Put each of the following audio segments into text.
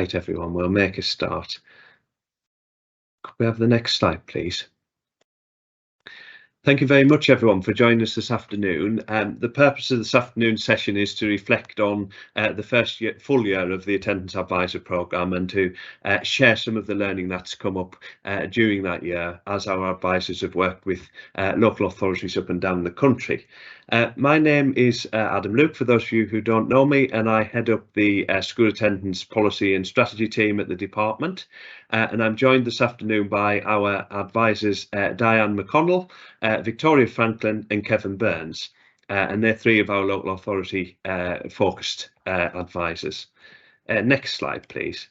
Right, everyone, we'll make a start. Could we have the next slide, please? Thank you very much, everyone, for joining us this afternoon. The purpose of this afternoon's session is to reflect on the first full year of the Attendance Advisor programme and to share some of the learning that's come up during that year as our advisors have worked with local authorities up and down the country. My name is Adam Luke, for those of you who don't know me, and I head up the School Attendance Policy and Strategy team at the department. And I'm joined this afternoon by our advisors, Diane McConnell, Victoria Franklin and Kevin Burns, and they're three of our local authority focused advisors. Next slide, please.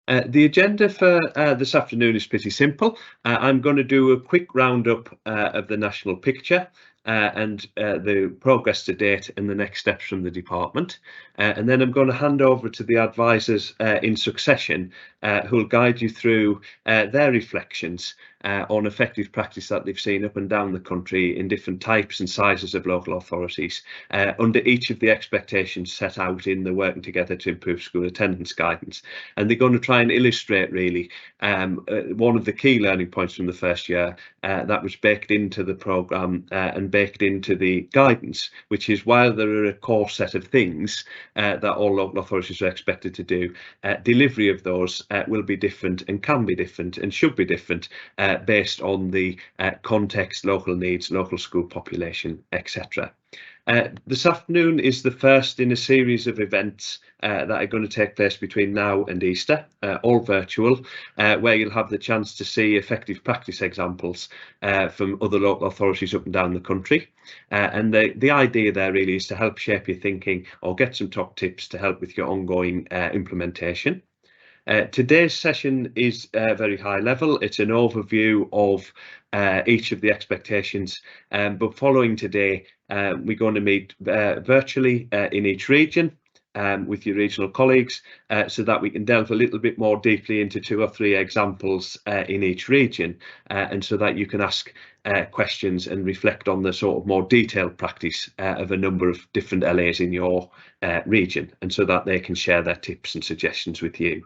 The agenda for this afternoon is pretty simple. I'm going to do a quick roundup of the national picture and the progress to date and the next steps from the department. And then I'm going to hand over to the advisors in succession who will guide you through their reflections on effective practice that they've seen up and down the country in different types and sizes of local authorities under each of the expectations set out in the Working Together to Improve School Attendance guidance. And they're going to try and illustrate really one of the key learning points from the first year that was baked into the programme and baked into the guidance, which is while there are a core set of things that all local authorities are expected to do, delivery of those will be different and can be different and should be different based on the context, local needs, local school population, etc. This afternoon is the first in a series of events that are going to take place between now and Easter, all virtual, where you'll have the chance to see effective practice examples from other local authorities up and down the country. And the idea there really is to help shape your thinking or get some top tips to help with your ongoing implementation. Today's session is very high level. It's an overview of each of the expectations, but following today, we're going to meet virtually in each region with your regional colleagues so that we can delve a little bit more deeply into 2 or 3 examples in each region, and so that you can ask questions and reflect on the sort of more detailed practice of a number of different LAs in your region, and so that they can share their tips and suggestions with you.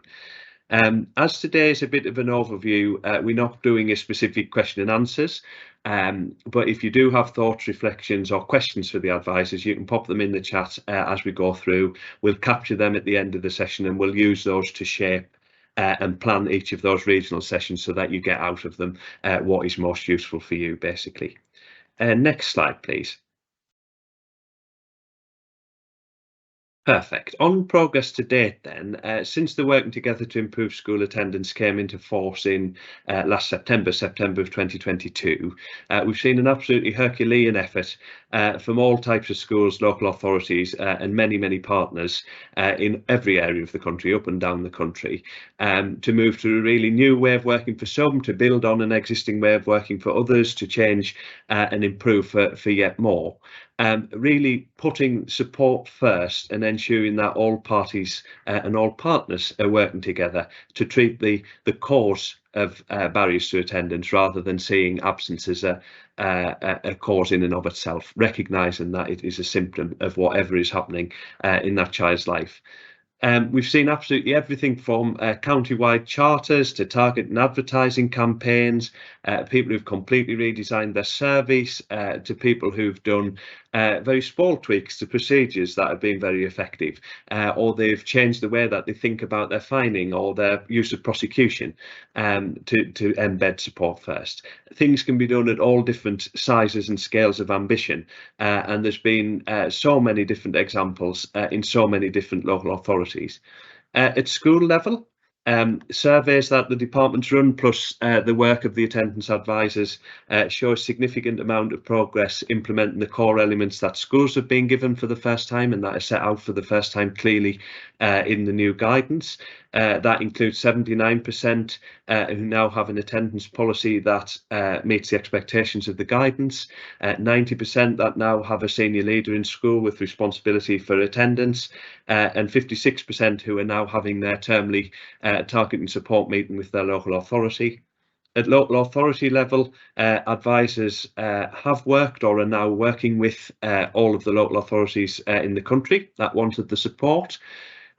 As today is a bit of an overview, we're not doing a specific question and answers, but if you do have thoughts, reflections or questions for the advisors, you can pop them in the chat as we go through. We'll capture them at the end of the session and we'll use those to shape and plan each of those regional sessions so that you get out of them what is most useful for you, basically. Next slide, please. Perfect. On progress to date then, since the Working Together to Improve School Attendance came into force in last September of 2022, we've seen an absolutely Herculean effort from all types of schools, local authorities and many partners in every area of the country, up and down the country, to move to a really new way of working for some, to build on an existing way of working for others, to change and improve for yet more. Really putting support first and ensuring that all parties and all partners are working together to treat the cause of barriers to attendance rather than seeing absence as a cause in and of itself, recognising that it is a symptom of whatever is happening in that child's life. We've seen absolutely everything from county-wide charters to target and advertising campaigns, people who've completely redesigned their service, to people who've done very small tweaks to procedures that have been very effective, or they've changed the way that they think about their fining or their use of prosecution to embed support first. Things can be done at all different sizes and scales of ambition, and there's been so many different examples in so many different local authorities. At school level, surveys that the department's run plus the work of the attendance advisors show a significant amount of progress implementing the core elements that schools have been given for the first time and that are set out for the first time clearly in the new guidance. That includes 79% who now have an attendance policy that meets the expectations of the guidance, 90% that now have a senior leader in school with responsibility for attendance, and 56% who are now having their termly target and support meeting with their local authority. At local authority level, advisors have worked or are now working with all of the local authorities in the country that wanted the support.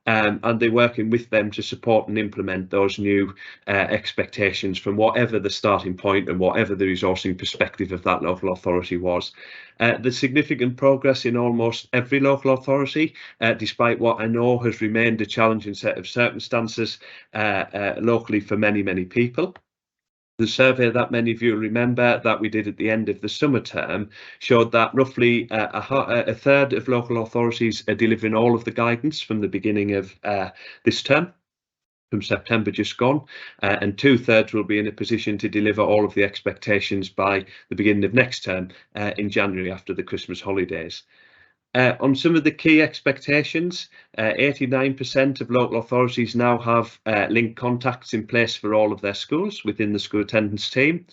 And they're working with them to support and implement those new expectations from whatever the starting point and whatever the resourcing perspective of that local authority was. There's significant progress in almost every local authority, despite what I know has remained a challenging set of circumstances locally for many, many people. The survey that many of you remember that we did at the end of the summer term showed that roughly a third of local authorities are delivering all of the guidance from the beginning of this term, from September just gone, and 2/3 will be in a position to deliver all of the expectations by the beginning of next term in January after the Christmas holidays. On some of the key expectations, 89% of local authorities now have linked contacts in place for all of their schools within the school attendance team.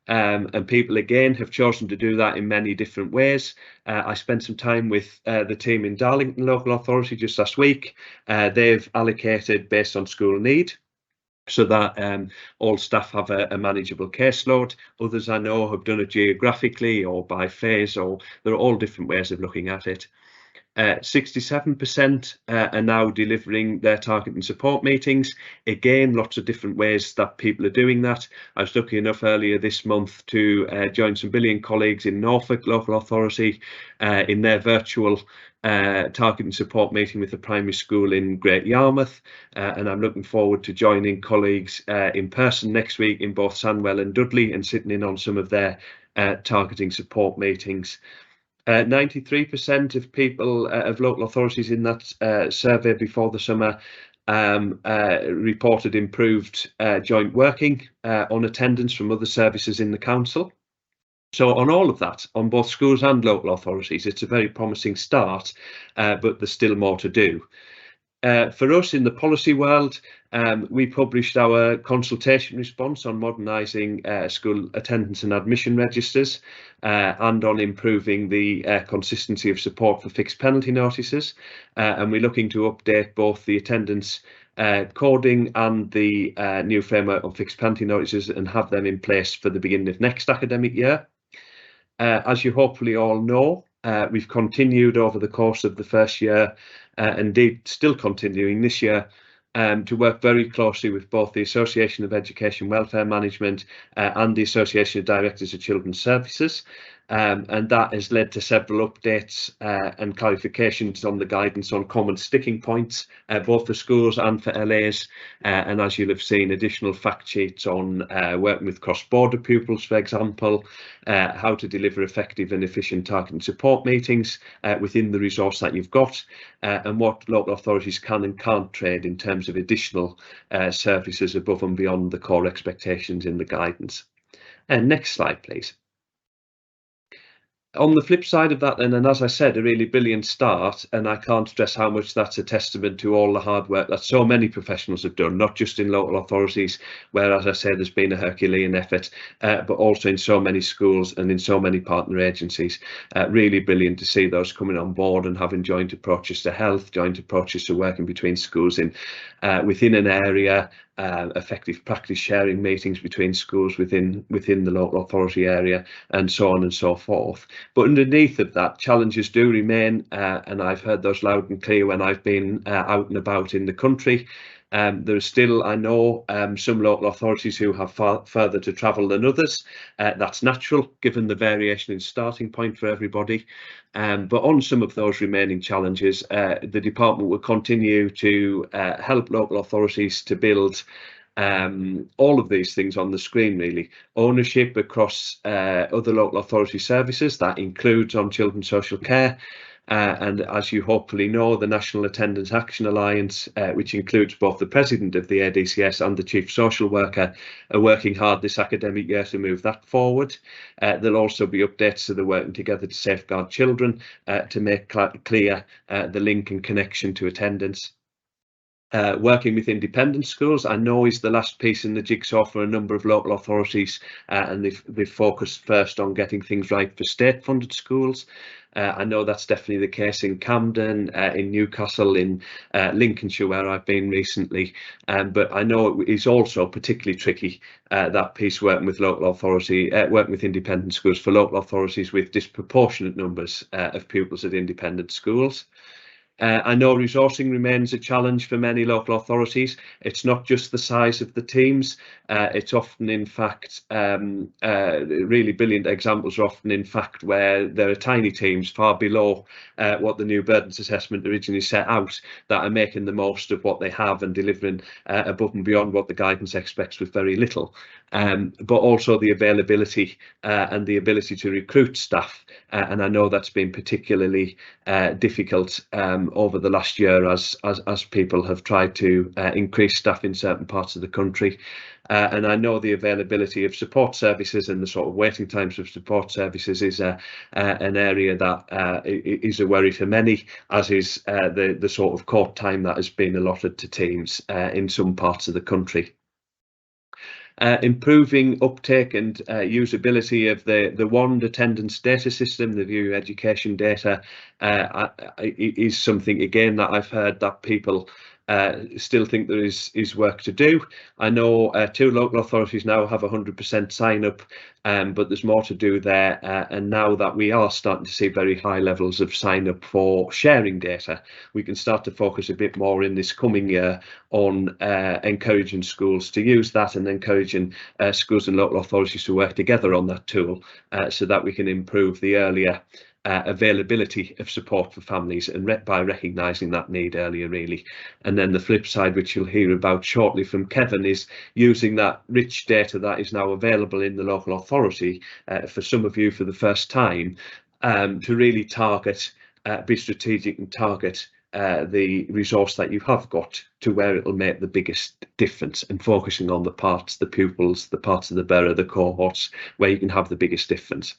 And people again have chosen to do that in many different ways. I spent some time with the team in Darlington Local Authority just last week. They've allocated based on school need, so that all staff have a manageable caseload. Others I know have done it geographically or by phase, or there are all different ways of looking at it. 67% are now delivering their target and support meetings. Again, lots of different ways that people are doing that. I was lucky enough earlier this month to join some brilliant colleagues in Norfolk Local Authority in their virtual target and support meeting with the primary school in Great Yarmouth, and I'm looking forward to joining colleagues in person next week in both Sandwell and Dudley and sitting in on some of their targeting support meetings. 93% of people of local authorities in that survey before the summer reported improved joint working on attendance from other services in the council. So on all of that, on both schools and local authorities, it's a very promising start, but there's still more to do. For us in the policy world, we published our consultation response on modernising school attendance and admission registers and on improving the consistency of support for fixed penalty notices. And we're looking to update both the attendance coding and the new framework on fixed penalty notices and have them in place for the beginning of next academic year. As you hopefully all know, we've continued over the course of the first year, indeed still continuing this year, to work very closely with both the Association of Education Welfare Management and the Association of Directors of Children's Services. And that has led to several updates and clarifications on the guidance on common sticking points, both for schools and for LAs. And as you'll have seen, additional fact sheets on working with cross-border pupils, for example, how to deliver effective and efficient target and support meetings within the resource that you've got, and what local authorities can and can't trade in terms of additional services above and beyond the core expectations in the guidance. And next slide, please. On the flip side of that then, and as I said, a really brilliant start, and I can't stress how much that's a testament to all the hard work that so many professionals have done, not just in local authorities, where, as I said, there's been a Herculean effort, but also in so many schools and in so many partner agencies. Really brilliant to see those coming on board and having joint approaches to health, joint approaches to working between schools in within an area, effective practice sharing meetings between schools within the local authority area, and so on and so forth. But underneath of that, challenges do remain, and I've heard those loud and clear when I've been out and about in the country. There's still, I know, some local authorities who have further to travel than others. That's natural, given the variation in starting point for everybody. But on some of those remaining challenges, the department will continue to help local authorities to build all of these things on the screen, really. Ownership across other local authority services, that includes on children's social care. And as you hopefully know, the National Attendance Action Alliance, which includes both the president of the ADCS and the chief social worker, are working hard this academic year to move that forward. There'll also be updates to the Working Together to Safeguard Children to make clear the link and connection to attendance. Working with independent schools, I know, is the last piece in the jigsaw for a number of local authorities, and they've focused first on getting things right for state-funded schools. I know that's definitely the case in Camden, in Newcastle, in Lincolnshire, where I've been recently. But I know it is also particularly tricky, that piece, working with local authority, working with independent schools for local authorities with disproportionate numbers of pupils at independent schools. I know resourcing remains a challenge for many local authorities. It's not just the size of the teams. It's often, in fact, really brilliant examples are often, in fact, where there are tiny teams far below what the new burdens assessment originally set out, that are making the most of what they have and delivering above and beyond what the guidance expects with very little. But also the availability and the ability to recruit staff. And I know that's been particularly difficult over the last year as people have tried to increase staff in certain parts of the country. And I know the availability of support services and the sort of waiting times of support services is an area that is a worry for many, as is the sort of court time that has been allotted to teams in some parts of the country. Improving uptake and usability of the WAND attendance data system, the VUE education data, is something, again, that I've heard that people still think there is work to do. I know 2 local authorities now have 100% sign up, but there's more to do there. And now that we are starting to see very high levels of sign up for sharing data, we can start to focus a bit more in this coming year on encouraging schools to use that, and encouraging schools and local authorities to work together on that tool, so that we can improve the earlier availability of support for families, and by recognising that need earlier, really. And then the flip side, which you'll hear about shortly from Kevin, is using that rich data that is now available in the local authority, for some of you for the first time, to really target, be strategic and target the resource that you have got to where it'll make the biggest difference, and focusing on the parts, the pupils, the parts of the borough, the cohorts, where you can have the biggest difference.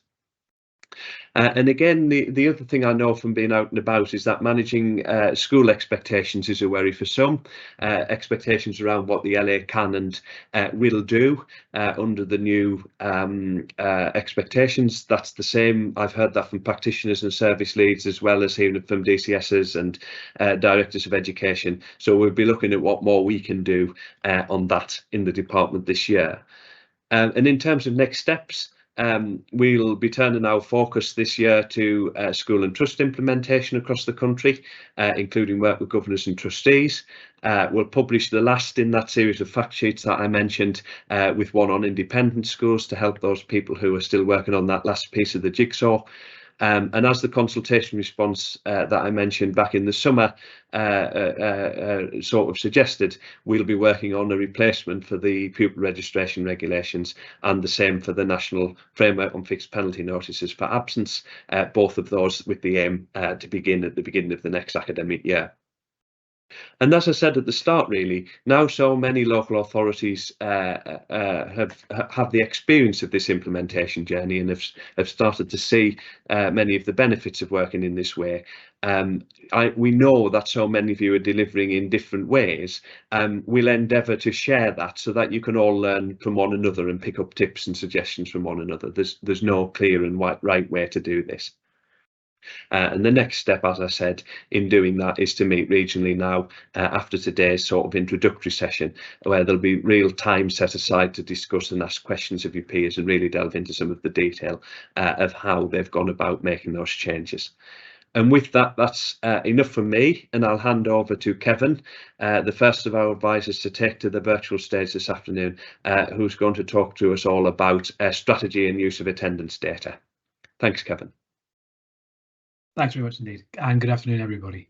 And again, the other thing I know from being out and about is that managing school expectations is a worry for some. Expectations around what the LA can and will do under the new expectations. That's the same. I've heard that from practitioners and service leads, as well as hearing it from DCSs and directors of education. So we'll be looking at what more we can do on that in the department this year. And in terms of next steps, we'll be turning our focus this year to school and trust implementation across the country, including work with governors and trustees. We'll publish the last in that series of fact sheets that I mentioned, with one on independent schools, to help those people who are still working on that last piece of the jigsaw. And as the consultation response that I mentioned back in the summer sort of suggested, we'll be working on a replacement for the pupil registration regulations, and the same for the National Framework on Fixed Penalty Notices for Absence, both of those with the aim to begin at the beginning of the next academic year. And as I said at the start, really, now so many local authorities have the experience of this implementation journey, and have started to see many of the benefits of working in this way. We know that so many of you are delivering in different ways. We'll endeavour to share that, so that you can all learn from one another and pick up tips and suggestions from one another. There's no clear and right way to do this. And the next step, as I said, in doing that, is to meet regionally now, after today's sort of introductory session, where there'll be real time set aside to discuss and ask questions of your peers, and really delve into some of the detail of how they've gone about making those changes. And with that, that's enough from me, and I'll hand over to Kevin, the first of our advisors to take to the virtual stage this afternoon, who's going to talk to us all about strategy and use of attendance data. Thanks, Kevin. Thanks very much indeed, and good afternoon, everybody.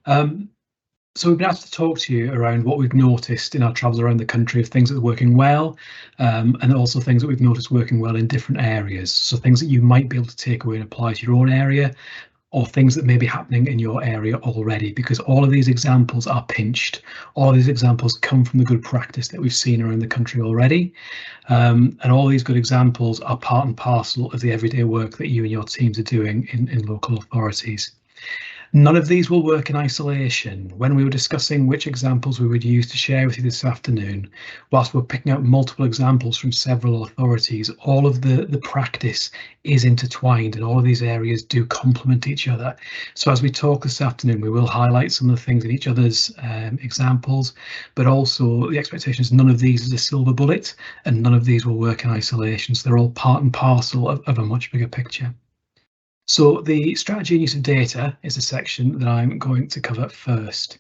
So we've been asked to talk to you around what we've noticed in our travels around the country, of things that are working well, and also things that we've noticed working well in different areas. So things that you might be able to take away and apply to your own area, or things that may be happening in your area already, because all of these examples are pinched. All of these examples come from the good practice that we've seen around the country already. And all these good examples are part and parcel of the everyday work that you and your teams are doing in local authorities. None of these will work in isolation. When we were discussing which examples we would use to share with you this afternoon, whilst we're picking out multiple examples from several authorities, all of the practice is intertwined and all of these areas do complement each other. So as we talk this afternoon, we will highlight some of the things in each other's examples, but also the expectation is none of these is a silver bullet and none of these will work in isolation. So they're all part and parcel of a much bigger picture. So the strategy and use of data is a section that I'm going to cover first.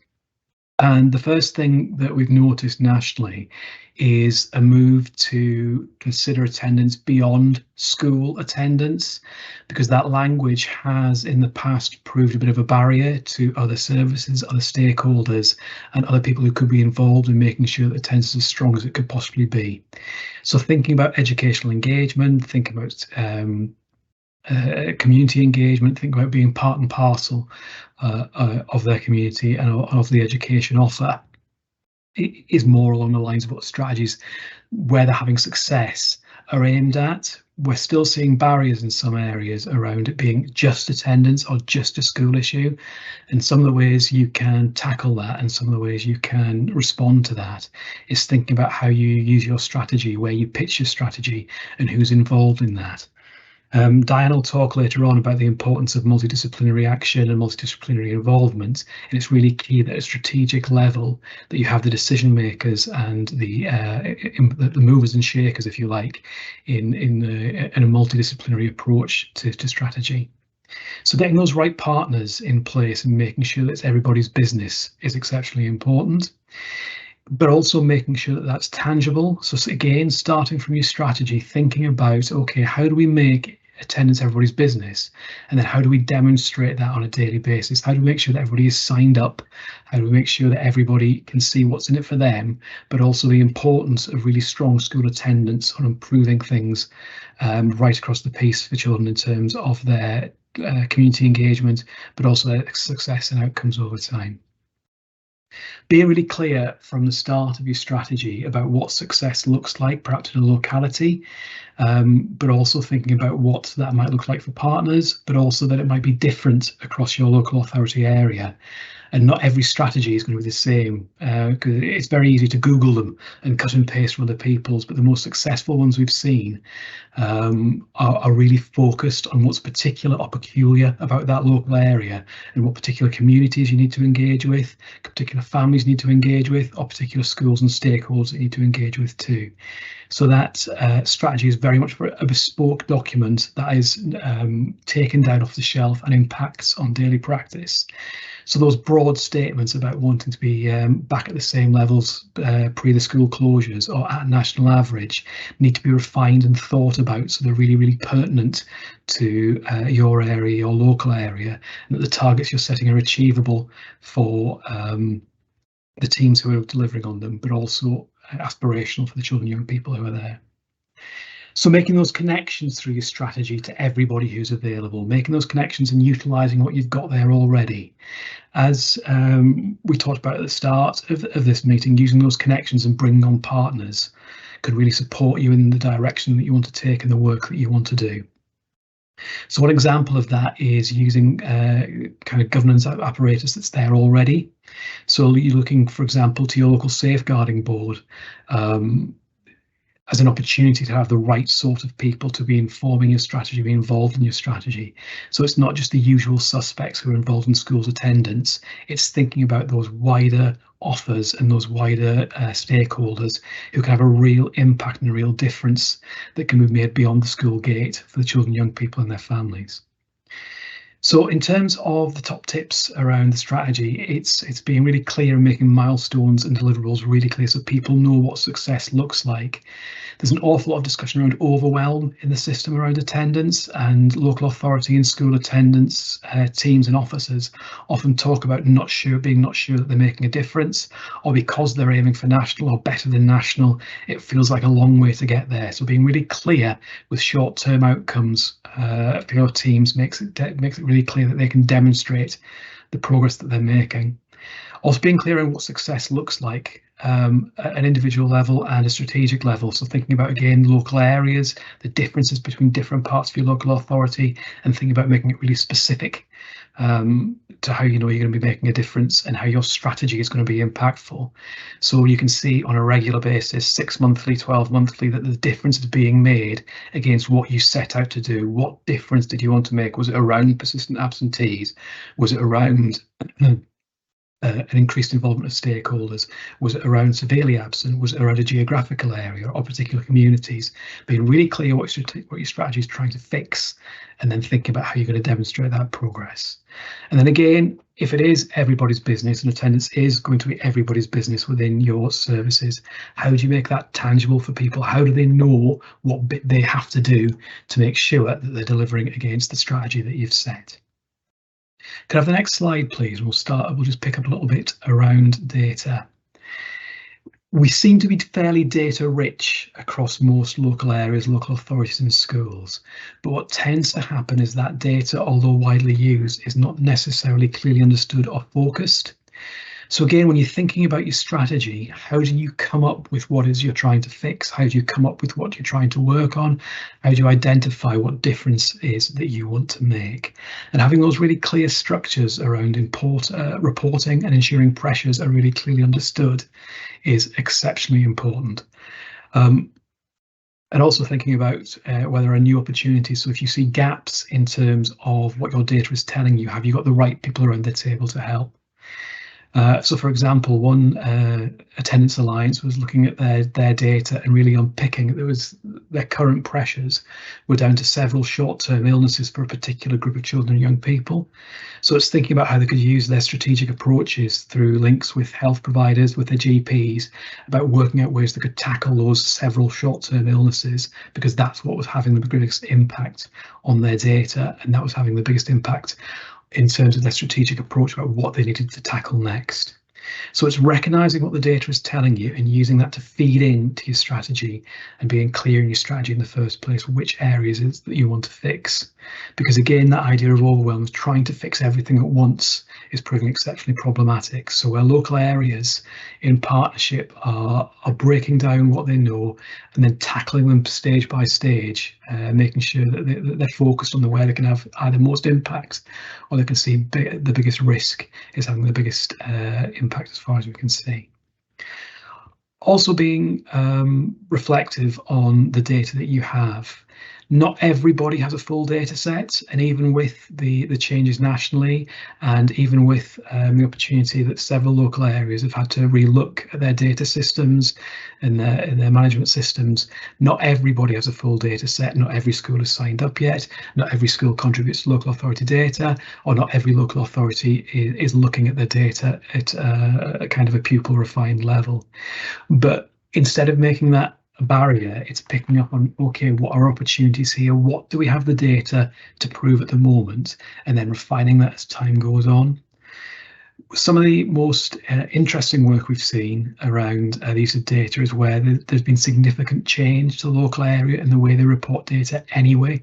And the first thing that we've noticed nationally is a move to consider attendance beyond school attendance, because that language has in the past proved a bit of a barrier to other services, other stakeholders and other people who could be involved in making sure that attendance is as strong as it could possibly be. So thinking about educational engagement, thinking about community engagement, think about being part and parcel of their community and of the education offer. It is more along the lines of what strategies where they're having success are aimed at. We're still seeing barriers in some areas around it being just attendance or just a school issue, and some of the ways you can tackle that and some of the ways you can respond to that is thinking about how you use your strategy, where you pitch your strategy and who's involved in that. Diane will talk later on about the importance of multidisciplinary action and multidisciplinary involvement, and it's really key that at a strategic level that you have the decision makers and the movers and shakers, if you like, in a multidisciplinary approach to strategy. So getting those right partners in place and making sure that it's everybody's business is exceptionally important, but also making sure that that's tangible. So again, starting from your strategy, thinking about, okay, how do we make attendance everybody's business, and then how do we demonstrate that on a daily basis? How do we make sure that everybody is signed up? How do we make sure that everybody can see what's in it for them, but also the importance of really strong school attendance on improving things right across the piece for children in terms of their community engagement, but also their success and outcomes over time. Be really clear from the start of your strategy about what success looks like, perhaps in a locality, but also thinking about what that might look like for partners, but also that it might be different across your local authority area. And not every strategy is going to be the same, because it's very easy to Google them and cut and paste from other people's, but the most successful ones we've seen are really focused on what's particular or peculiar about that local area and what particular communities you need to engage with, particular families need to engage with, or particular schools and stakeholders that you need to engage with too. So that strategy is very much a bespoke document that is taken down off the shelf and impacts on daily practice. So those broad statements about wanting to be back at the same levels pre the school closures or at national average need to be refined and thought about, so they're really, really pertinent to your area, your local area, and that the targets you're setting are achievable for the teams who are delivering on them, but also aspirational for the children and young people who are there. So making those connections through your strategy to everybody who's available, making those connections and utilising what you've got there already. As we talked about at the start of this meeting, using those connections and bringing on partners could really support you in the direction that you want to take and the work that you want to do. So one example of that is using kind of governance apparatus that's there already. So you're looking, for example, to your local safeguarding board as an opportunity to have the right sort of people to be informing your strategy, be involved in your strategy. So it's not just the usual suspects who are involved in schools attendance, it's thinking about those wider offers and those wider stakeholders who can have a real impact and a real difference that can be made beyond the school gate for the children and young people and their families. So in terms of the top tips around the strategy, it's being really clear and making milestones and deliverables really clear so people know what success looks like. There's an awful lot of discussion around overwhelm in the system around attendance, and local authority and school attendance teams and officers often talk about being not sure that they're making a difference, or because they're aiming for national or better than national, it feels like a long way to get there. So being really clear with short-term outcomes for your teams makes it really clear that they can demonstrate the progress that they're making. Also being clear on what success looks like at an individual level and a strategic level. So thinking about, again, local areas, the differences between different parts of your local authority, and thinking about making it really specific to how you know you're going to be making a difference and how your strategy is going to be impactful. So you can see on a regular basis, 6 monthly, 12 monthly, that the difference is being made against what you set out to do. What difference did you want to make? Was it around persistent absentees? Was it around an increased involvement of stakeholders? Was it around severely absent? Was it around a geographical area or particular communities? Being really clear what your strategy is trying to fix, and then thinking about how you're going to demonstrate that progress. And then again, if it is everybody's business and attendance is going to be everybody's business within your services, how do you make that tangible for people? How do they know what bit they have to do to make sure that they're delivering against the strategy that you've set? Could I have the next slide, please? We'll just pick up a little bit around data. We seem to be fairly data rich across most local areas, local authorities and schools. But what tends to happen is that data, although widely used, is not necessarily clearly understood or focused. So again, when you're thinking about your strategy, how do you come up with what is you're trying to fix? How do you come up with what you're trying to work on? How do you identify what difference is that you want to make? And having those really clear structures around reporting and ensuring pressures are really clearly understood is exceptionally important. And also thinking about whether there are new opportunities. So if you see gaps in terms of what your data is telling you, have you got the right people around the table to help? So, for example, one Attendance Alliance was looking at their data and really unpicking their current pressures were down to several short-term illnesses for a particular group of children and young people. So it's thinking about how they could use their strategic approaches through links with health providers, with their GPs, about working out ways they could tackle those several short-term illnesses, because that's what was having the biggest impact on their data, and that was having the biggest impact in terms of their strategic approach about what they needed to tackle next. So it's recognizing what the data is telling you and using that to feed into your strategy, and being clear in your strategy in the first place which areas is that you want to fix. Because again, that idea of overwhelm, trying to fix everything at once, is proving exceptionally problematic. So where local areas in partnership are breaking down what they know and then tackling them stage by stage, making sure that they're focused on where they can have either most impact or they can see the biggest risk is having the biggest impact as far as we can see. Also being reflective on the data that you have. Not everybody has a full data set, and even with the changes nationally, and even with the opportunity that several local areas have had to relook at their data systems and their management systems, not everybody has a full data set. Not every school is signed up yet. Not every school contributes to local authority data, or not every local authority is looking at their data at a kind of a pupil refined level. But instead of making that a barrier, it's picking up on, okay, what are opportunities here? What do we have the data to prove at the moment? And then refining that as time goes on. Some of the most interesting work we've seen around the use of data is where there's been significant change to the local area and the way they report data anyway.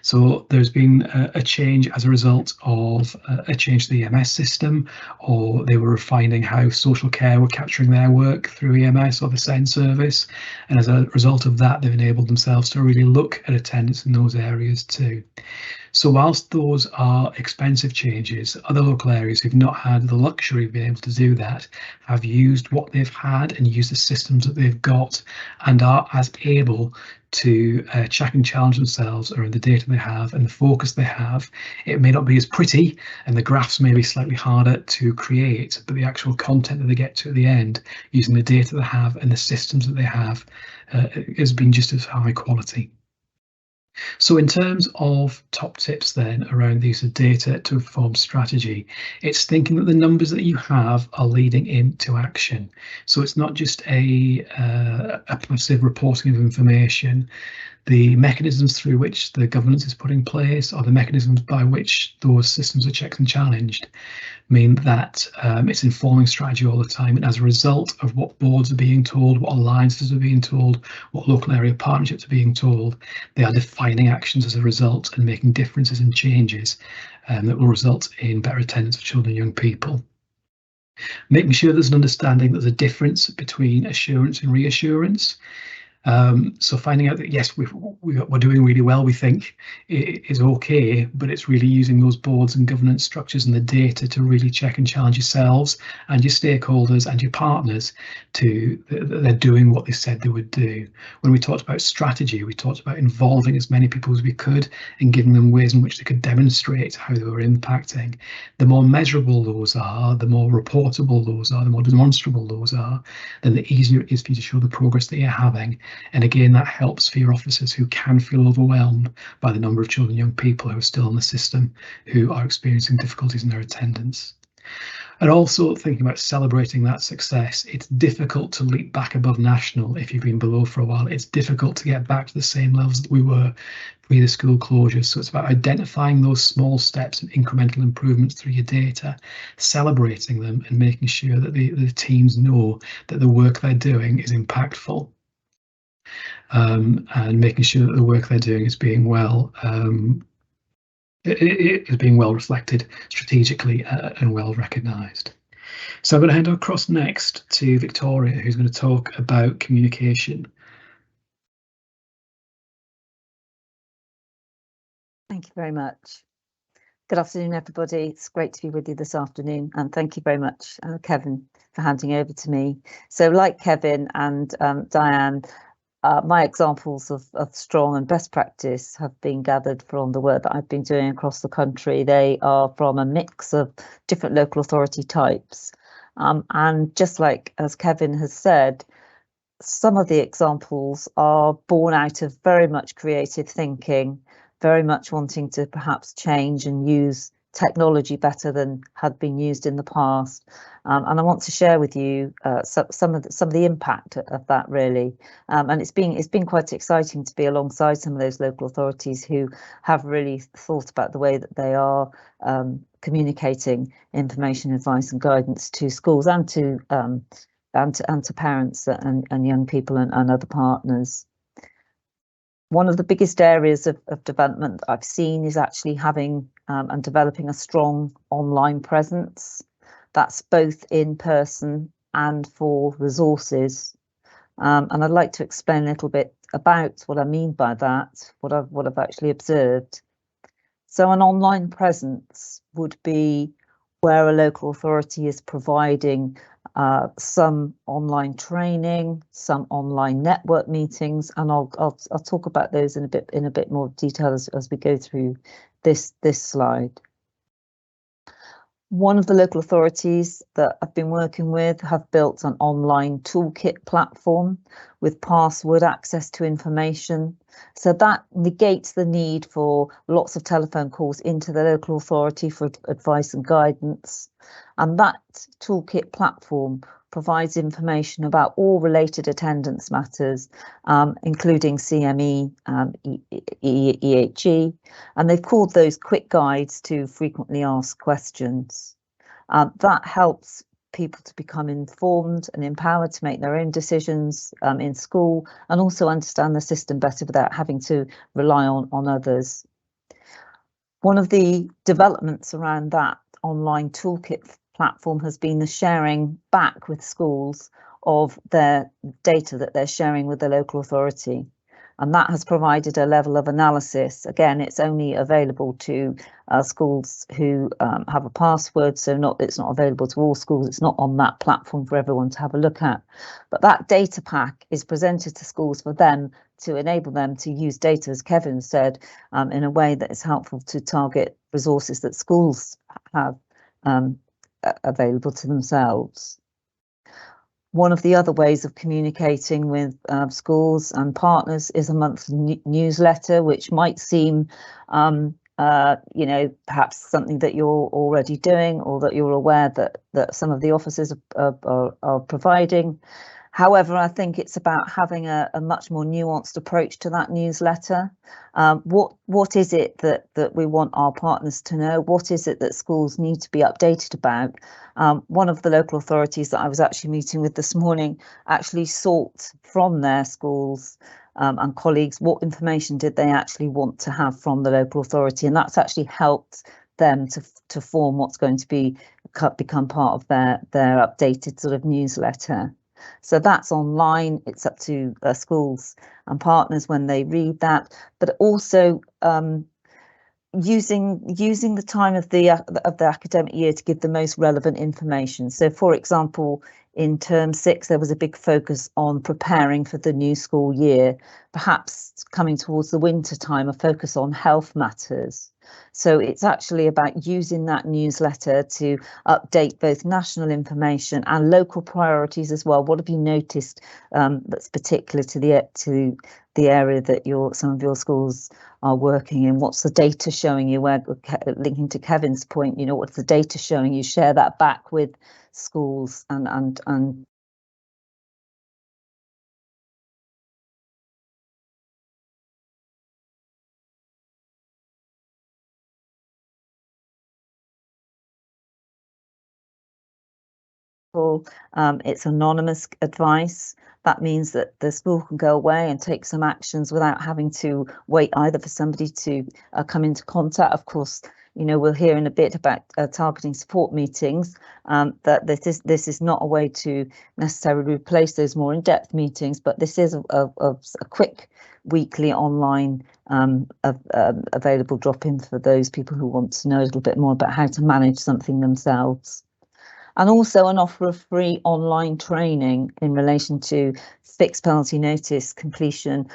So there's been a change as a result of a change to the EMS system, or they were refining how social care were capturing their work through EMS or the SEND service. And as a result of that, they've enabled themselves to really look at attendance in those areas too. So whilst those are expensive changes, other local areas who've not had the luxury of being able to do that have used what they've had and used the systems that they've got, and are as able to check and challenge themselves around the data they have and the focus they have. It may not be as pretty, and the graphs may be slightly harder to create, but the actual content that they get to at the end, using the data they have and the systems that they have, has been just as high quality. So in terms of top tips then around the use of data to inform strategy, it's thinking that the numbers that you have are leading into action. So it's not just a passive reporting of information. The mechanisms through which the governance is put in place, or the mechanisms by which those systems are checked and challenged, mean that it's informing strategy all the time. And as a result of what boards are being told, what alliances are being told, what local area partnerships are being told, they are defining actions as a result and making differences and changes that will result in better attendance for children and young people. Making sure there's an understanding that there's a difference between assurance and reassurance. So finding out that yes, we're doing really well, we think it is okay, but it's really using those boards and governance structures and the data to really check and challenge yourselves and your stakeholders and your partners to that they're doing what they said they would do. When we talked about strategy, we talked about involving as many people as we could and giving them ways in which they could demonstrate how they were impacting. The more measurable those are, the more reportable those are, the more demonstrable those are, then the easier it is for you to show the progress that you're having. And again, that helps for your officers who can feel overwhelmed by the number of children and young people who are still in the system who are experiencing difficulties in their attendance. And also thinking about celebrating that success. It's difficult to leap back above national if you've been below for a while. It's difficult to get back to the same levels that we were pre the school closures. So it's about identifying those small steps and incremental improvements through your data, celebrating them and making sure that the teams know that the work they're doing is impactful. And making sure that the work they're doing is being well reflected strategically and well recognised. So I'm going to hand across next to Victoria, who's going to talk about communication. Thank you very much. Good afternoon, everybody. It's great to be with you this afternoon, and thank you very much, Kevin, for handing over to me. So like Kevin and Diane, my examples of strong and best practice have been gathered from the work that I've been doing across the country. They are from a mix of different local authority types. And just like as Kevin has said, some of the examples are born out of very much creative thinking, very much wanting to perhaps change and use technology better than had been used in the past, and I want to share with you some of the impact of that really, and it's been quite exciting to be alongside some of those local authorities who have really thought about the way that they are communicating information, advice and guidance to schools and to parents and young people and other partners. One of the biggest areas of development that I've seen is actually having and developing a strong online presence. That's both in person and for resources. And I'd like to explain a little bit about what I mean by that, what I've actually observed. So an online presence would be where a local authority is providing some online training, some online network meetings, and I'll talk about those in a bit more detail as we go through this slide. One of the local authorities that I've been working with have built an online toolkit platform with password access to information. So that negates the need for lots of telephone calls into the local authority for advice and guidance. And that toolkit platform provides information about all related attendance matters, including CME, EHE, and they've called those quick guides to frequently asked questions. That helps people to become informed and empowered to make their own decisions in school and also understand the system better without having to rely on others. One of the developments around that online toolkit platform has been the sharing back with schools of their data that they're sharing with the local authority. And that has provided a level of analysis. Again, it's only available to schools who have a password, so it's not available to all schools. It's not on that platform for everyone to have a look at. But that data pack is presented to schools for them to enable them to use data, as Kevin said, in a way that is helpful to target resources that schools have available to themselves. One of the other ways of communicating with schools and partners is a monthly newsletter, which might seem, perhaps something that you're already doing or that you're aware that some of the offices are providing. However, I think it's about having a much more nuanced approach to that newsletter. What is it that we want our partners to know? What is it that schools need to be updated about? One of the local authorities that I was actually meeting with this morning actually sought from their schools and colleagues what information did they actually want to have from the local authority, and that's actually helped them to form what's going to be become part of their updated sort of newsletter. So that's online. It's up to schools and partners when they read that, but also using the time of the academic year to give the most relevant information. So, for example, in term 6, there was a big focus on preparing for the new school year. Perhaps coming towards the winter time, a focus on health matters. So it's actually about using that newsletter to update both national information and local priorities as well. What have you noticed that's particular to the area that some of your schools are working in? What's the data showing you? Where, linking to Kevin's point, you know, what's the data showing you? Share that back with schools and it's anonymous advice. That means that the school can go away and take some actions without having to wait either for somebody to come into contact. Of course, you know, we'll hear in a bit about targeting support meetings, that this is not a way to necessarily replace those more in-depth meetings, but this is a quick weekly online available drop-in for those people who want to know a little bit more about how to manage something themselves. And also an offer of free online training in relation to fixed penalty notice completion,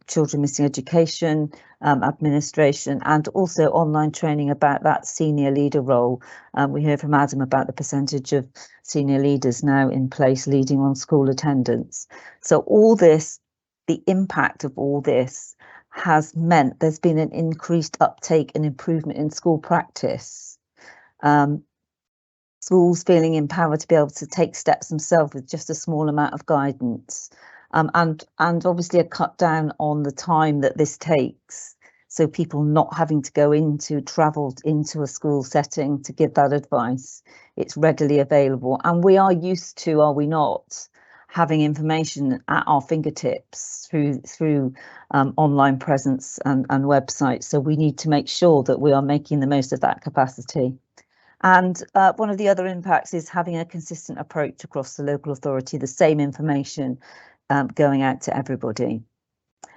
children missing education, administration, and also online training about that senior leader role. We heard from Adam about the percentage of senior leaders now in place leading on school attendance. So all this, the impact of all this has meant there's been an increased uptake and improvement in school practice. Schools feeling empowered to be able to take steps themselves with just a small amount of guidance, and obviously a cut down on the time that this takes. So people not having to travel into a school setting to give that advice. It's readily available, and we are used to, are we not, having information at our fingertips through online presence and websites. So we need to make sure that we are making the most of that capacity. And one of the other impacts is having a consistent approach across the local authority, the same information going out to everybody.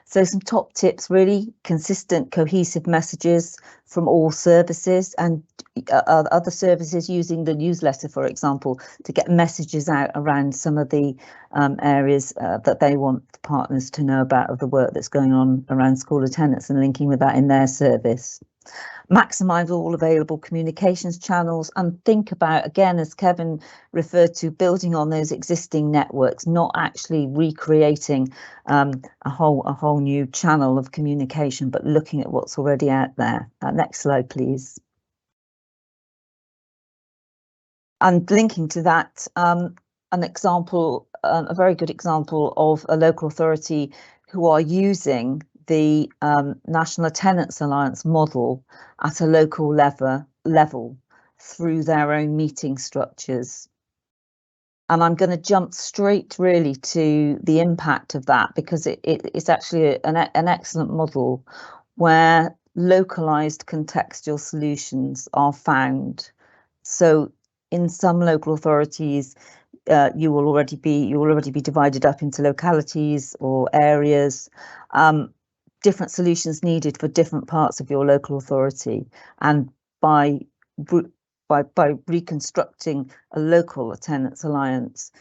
So some top tips: really consistent, cohesive messages from all services and other services using the newsletter, for example, to get messages out around some of the areas that they want partners to know about of the work that's going on around school attendance and linking with that in their service. Maximise all available communications channels and think about, again, as Kevin referred to, building on those existing networks, not actually recreating a whole new channel of communication, but looking at what's already out there. Next slide, please. And linking to that, an example, a very good example of a local authority who are using the National Attendance Alliance model at a local level through their own meeting structures. And I'm going to jump straight really to the impact of that, because it's actually an excellent model where localized contextual solutions are found. So in some local authorities, you will already be divided up into localities or areas. Different solutions needed for different parts of your local authority, and by reconstructing a local attendance alliance,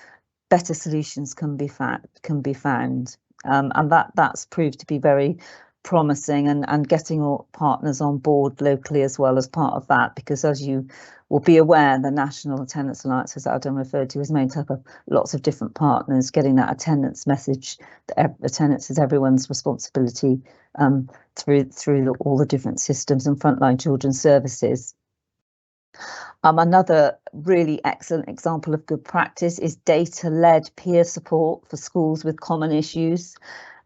better solutions can be found, and that's proved to be very promising, and getting all partners on board locally as well as part of that, because as you will be aware, the National Attendance Alliance, as Adam referred to, is made up of lots of different partners. Getting that attendance message, that attendance is everyone's responsibility, through all the different systems and frontline children's services. Another really excellent example of good practice is data-led peer support for schools with common issues.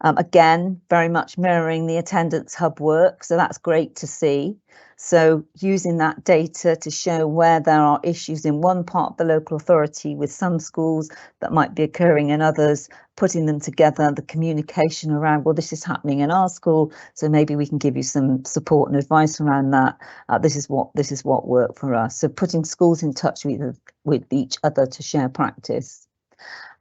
Again, very much mirroring the attendance hub work, so that's great to see. So using that data to show where there are issues in one part of the local authority with some schools that might be occurring in others, putting them together, the communication around, well, this is happening in our school, so maybe we can give you some support and advice around that. This is what worked for us. So putting schools in touch with each other to share practice,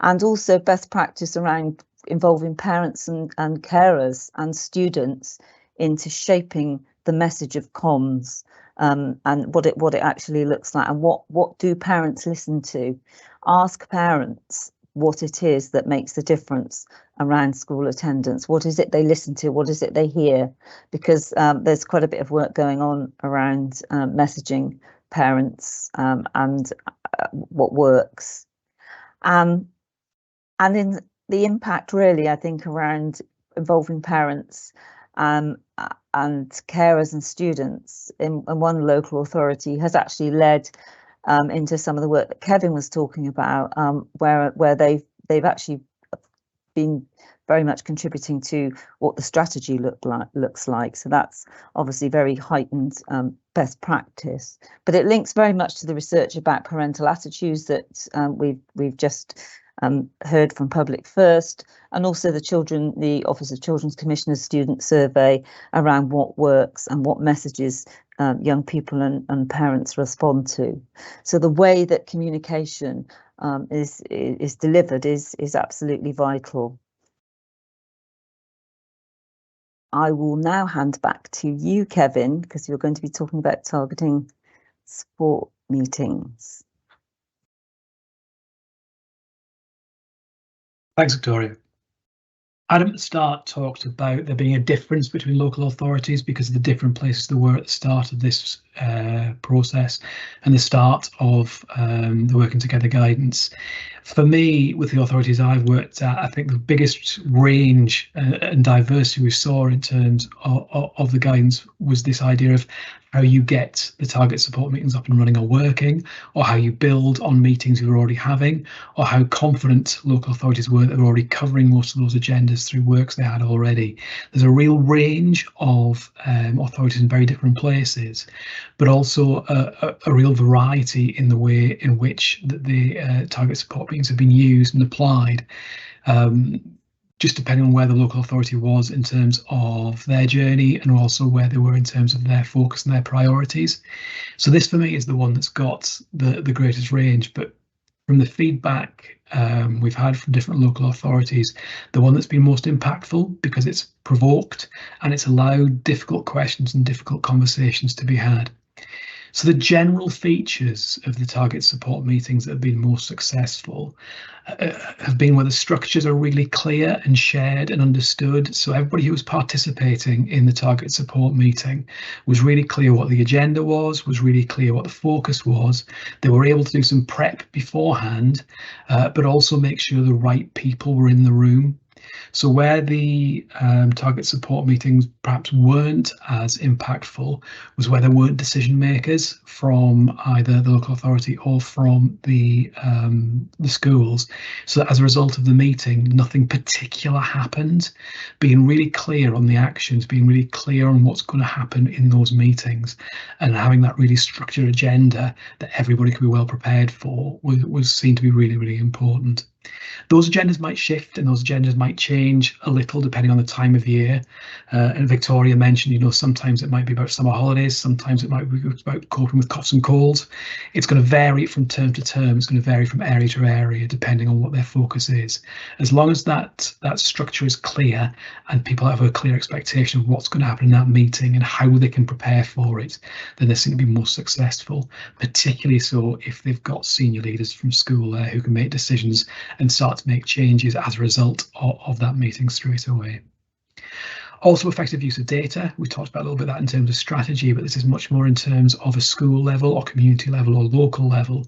and also best practice around involving parents and carers and students into shaping the message of comms, and what it actually looks like, and what do parents listen to. Ask parents what it is that makes the difference around school attendance. What is it they listen to? What is it they hear? Because there's quite a bit of work going on around messaging parents and what works. And in the impact, really, I think, around involving parents and carers and students in one local authority has actually led into some of the work that Kevin was talking about, where they've actually been very much contributing to what the strategy looks like. So that's obviously very heightened best practice, but it links very much to the research about parental attitudes that we've just heard from Public First, and also the Office of Children's Commissioner's student survey around what works and what messages young people and parents respond to. So the way that communication is delivered is absolutely vital. I will now hand back to you, Kevin, because you're going to be talking about targeting support meetings. Thanks, Victoria. Adam at the start talked about there being a difference between local authorities because of the different places that were at the start of this process and the start of the Working Together guidance. For me, with the authorities I've worked at, I think the biggest range and diversity we saw in terms of the guidance was this idea of how you get the target support meetings up and running or working, or how you build on meetings you were already having, or how confident local authorities were that they were already covering most of those agendas through works they had already. There's a real range of authorities in very different places, but also a real variety in the way in which the target support meetings have been used and applied. Just depending on where the local authority was in terms of their journey and also where they were in terms of their focus and their priorities. So this for me is the one that's got the greatest range, but from the feedback we've had from different local authorities, the one that's been most impactful because it's provoked and it's allowed difficult questions and difficult conversations to be had. So the general features of the target support meetings that have been most successful have been where the structures are really clear and shared and understood. So everybody who was participating in the target support meeting was really clear what the agenda was really clear what the focus was. They were able to do some prep beforehand, but also make sure the right people were in the room. So where the target support meetings perhaps weren't as impactful was where there weren't decision makers from either the local authority or from the schools. So that as a result of the meeting, nothing particular happened. Being really clear on the actions, being really clear on what's going to happen in those meetings, and having that really structured agenda that everybody could be well prepared for was seen to be really, really important. Those agendas might shift and those agendas might change a little depending on the time of year. And Victoria mentioned, sometimes it might be about summer holidays, sometimes it might be about coping with coughs and colds. It's going to vary from term to term. It's going to vary from area to area depending on what their focus is. As long as that structure is clear and people have a clear expectation of what's going to happen in that meeting and how they can prepare for it, then they're seen to be most successful, particularly so if they've got senior leaders from school there who can make decisions and start to make changes as a result of that meeting straight away. Also, effective use of data. We talked about a little bit of that in terms of strategy, but this is much more in terms of a school level or community level or local level.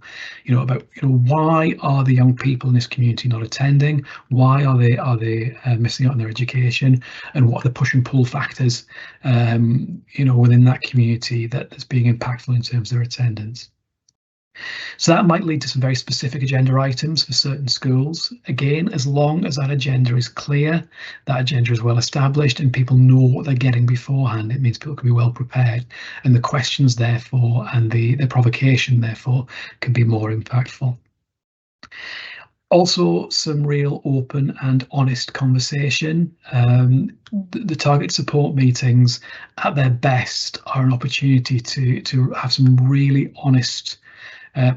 About why are the young people in this community not attending? Why are they missing out on their education? And what are the push and pull factors, within that community that's being impactful in terms of their attendance? So that might lead to some very specific agenda items for certain schools. Again, as long as that agenda is clear, that agenda is well established and people know what they're getting beforehand, it means people can be well prepared, and the questions therefore and the provocation therefore can be more impactful. Also, some real open and honest conversation. The target support meetings at their best are an opportunity to have some really honest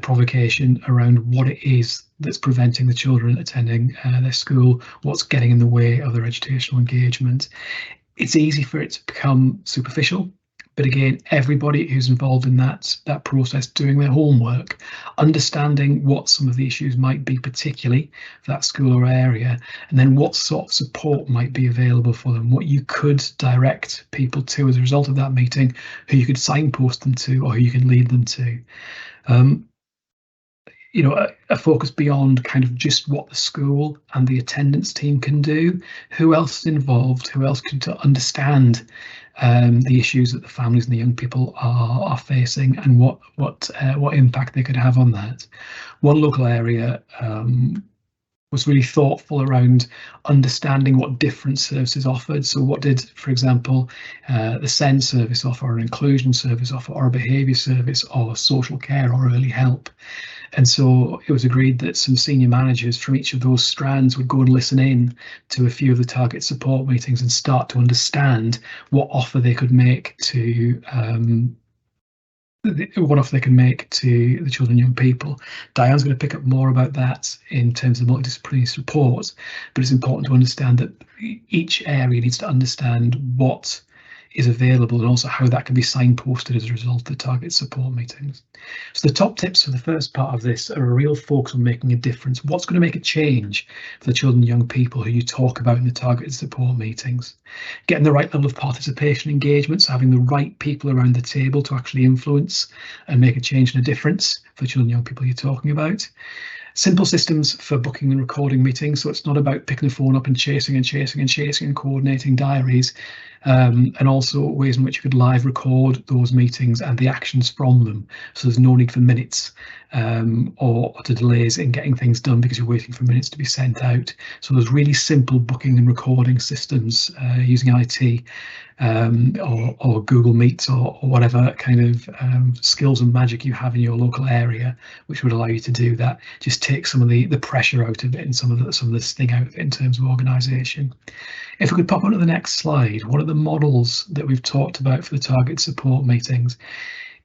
provocation around what it is that's preventing the children attending their school, what's getting in the way of their educational engagement. It's easy for it to become superficial, but again, everybody who's involved in that process, doing their homework, understanding what some of the issues might be, particularly for that school or area, and then what sort of support might be available for them, what you could direct people to as a result of that meeting, who you could signpost them to, or who you can lead them to. A focus beyond kind of just what the school and the attendance team can do. Who else is involved? Who else can understand the issues that the families and the young people are facing, and what impact they could have on that? One local area was really thoughtful around understanding what different services offered. So what did, for example, the SEND service offer, or an inclusion service offer, or a behaviour service, or social care, or early help? And so it was agreed that some senior managers from each of those strands would go and listen in to a few of the target support meetings and start to understand what offer they could make to the children and young people. Diane's going to pick up more about that in terms of multidisciplinary support, but it's important to understand that each area needs to understand what is available and also how that can be signposted as a result of the target support meetings. So the top tips for the first part of this are a real focus on making a difference. What's going to make a change for the children and young people who you talk about in the target support meetings? Getting the right level of participation engagement, so having the right people around the table to actually influence and make a change and a difference for the children and young people you're talking about. Simple systems for booking and recording meetings, so it's not about picking the phone up and chasing and coordinating diaries, and also ways in which you could live record those meetings and the actions from them, so there's no need for minutes or to delays in getting things done because you're waiting for minutes to be sent out. So there's really simple booking and recording systems using IT or Google Meet or whatever kind of skills and magic you have in your local area, which would allow you to do that. Just take some of the pressure out of it and some of the sting out of it in terms of organisation. If we could pop onto the next slide, one of the models that we've talked about for the target support meetings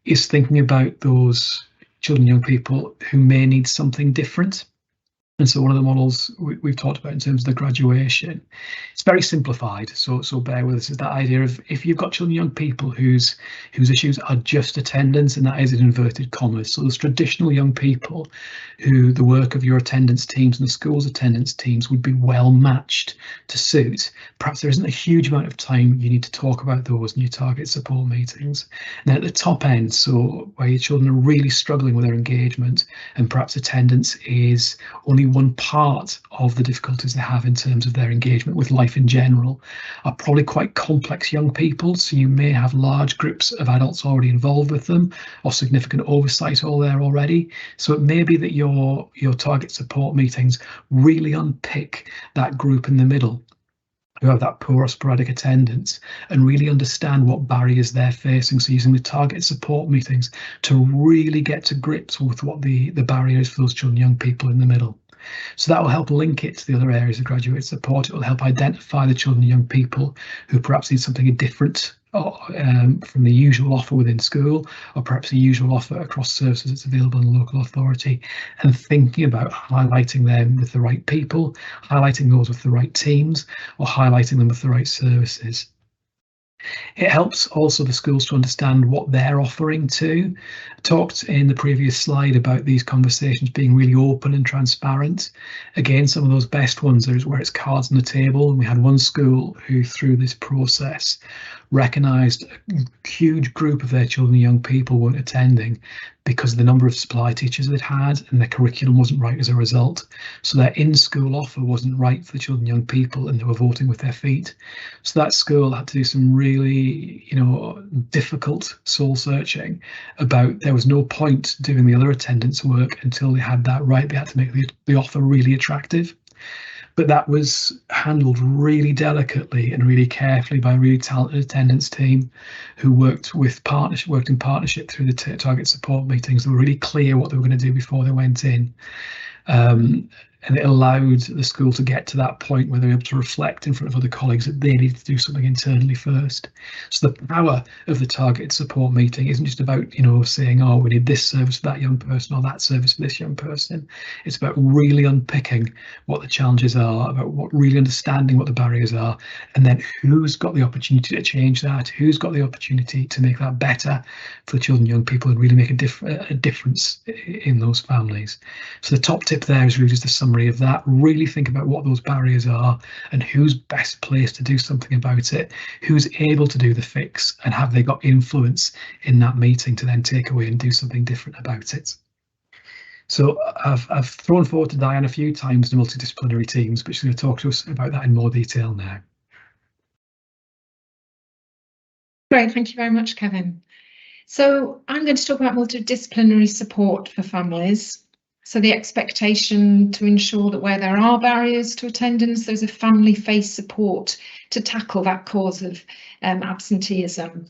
is thinking about those children and young people who may need something different. And so one of the models we've talked about in terms of the graduation, it's very simplified, so bear with us, is that idea of if you've got children and young people whose issues are just attendance, and that is in inverted commas, so those traditional young people who the work of your attendance teams and the school's attendance teams would be well matched to suit, perhaps there isn't a huge amount of time you need to talk about those in your target support meetings. And then at the top end, so where your children are really struggling with their engagement and perhaps attendance is only one part of the difficulties they have in terms of their engagement with life in general, are probably quite complex young people, so you may have large groups of adults already involved with them or significant oversight all there already. So it may be that your target support meetings really unpick that group in the middle who have that poor or sporadic attendance and really understand what barriers they're facing. So using the target support meetings to really get to grips with what the barrier is for those children and young people in the middle. So that will help link it to the other areas of graduate support. It will help identify the children and young people who perhaps need something different from the usual offer within school, or perhaps the usual offer across services that's available in the local authority, and thinking about highlighting them with the right people, highlighting those with the right teams, or highlighting them with the right services. It helps also the schools to understand what they're offering too. I talked in the previous slide about these conversations being really open and transparent. Again, some of those best ones are where it's cards on the table, and we had one school who through this process recognised a huge group of their children and young people weren't attending because the number of supply teachers they'd had and their curriculum wasn't right as a result. So their in-school offer wasn't right for the children and young people, and they were voting with their feet. So that school had to do some really, difficult soul searching about there was no point doing the other attendance work until they had that right. They had to make the offer really attractive. But that was handled really delicately and really carefully by a really talented attendance team who worked in partnership through the target support meetings. They were really clear what they were going to do before they went in. And it allowed the school to get to that point where they were able to reflect in front of other colleagues that they needed to do something internally first. So the power of the targeted support meeting isn't just about, saying, oh, we need this service for that young person or that service for this young person. It's about really unpicking what the challenges are, about really understanding what the barriers are, and then who's got the opportunity to change that, who's got the opportunity to make that better for the children and young people and really make a difference in those families. So the top tip there is really just a summary of that. Really think about what those barriers are and who's best placed to do something about it, who's able to do the fix, and have they got influence in that meeting to then take away and do something different about it. So I've thrown forward to Diane a few times the multidisciplinary teams, but she's going to talk to us about that in more detail now. Great, thank you very much, Kevin. So I'm going to talk about multidisciplinary support for families. So the expectation to ensure that where there are barriers to attendance, there's a family-face support to tackle that cause of absenteeism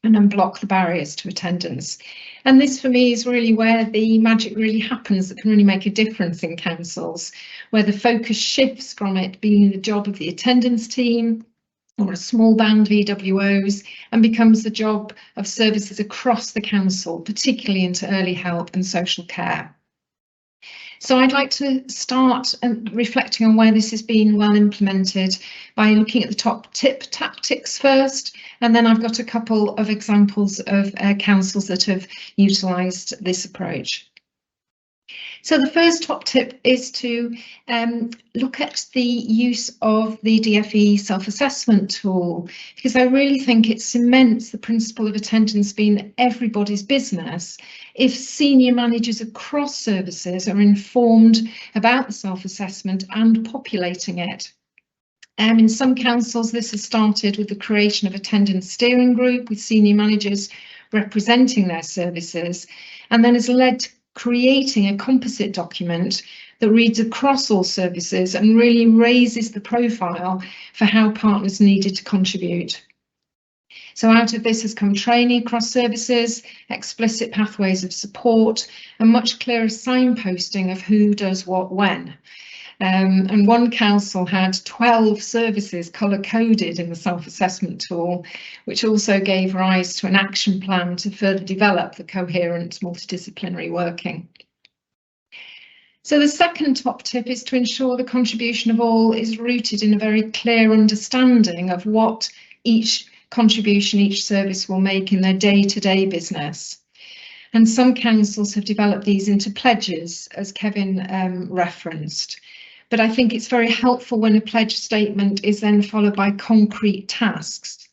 and unblock the barriers to attendance. And this for me is really where the magic really happens, that can really make a difference in councils, where the focus shifts from it being the job of the attendance team or a small band VWOs and becomes the job of services across the council, particularly into early help and social care. So I'd like to start reflecting on where this has been well implemented by looking at the top tip tactics first, and then I've got a couple of examples of councils that have utilised this approach. So the first top tip is to look at the use of the DFE self-assessment tool, because I really think it cements the principle of attendance being everybody's business if senior managers across services are informed about the self-assessment and populating it. In some councils, this has started with the creation of attendance steering group with senior managers representing their services, and then has led to creating a composite document that reads across all services and really raises the profile for how partners needed to contribute. So out of this has come training across services, explicit pathways of support, and much clearer signposting of who does what when. And one council had 12 services colour-coded in the self-assessment tool, which also gave rise to an action plan to further develop the coherent multidisciplinary working. So the second top tip is to ensure the contribution of all is rooted in a very clear understanding of what each contribution each service will make in their day-to-day business. And some councils have developed these into pledges, as Kevin referenced. But I think it's very helpful when a pledge statement is then followed by concrete tasks.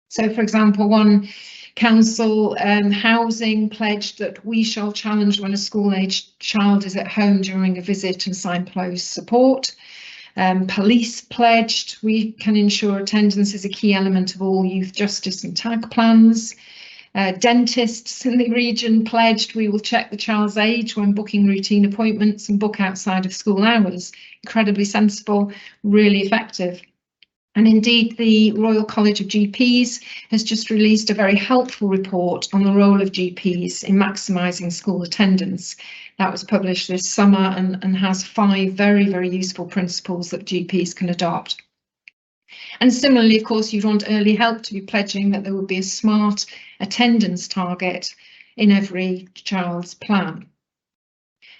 So, for example, one council housing pledged that we shall challenge when a school-aged child is at home during a visit and signpost support. Police pledged we can ensure attendance is a key element of all youth justice and tag plans. Dentists in the region pledged we will check the child's age when booking routine appointments and book outside of school hours. Incredibly sensible, really effective. And indeed, the Royal College of GPs has just released a very helpful report on the role of GPs in maximising school attendance. That was published this summer and has 5 very, very useful principles that GPs can adopt. And similarly, of course, you'd want early help to be pledging that there would be a smart attendance target in every child's plan.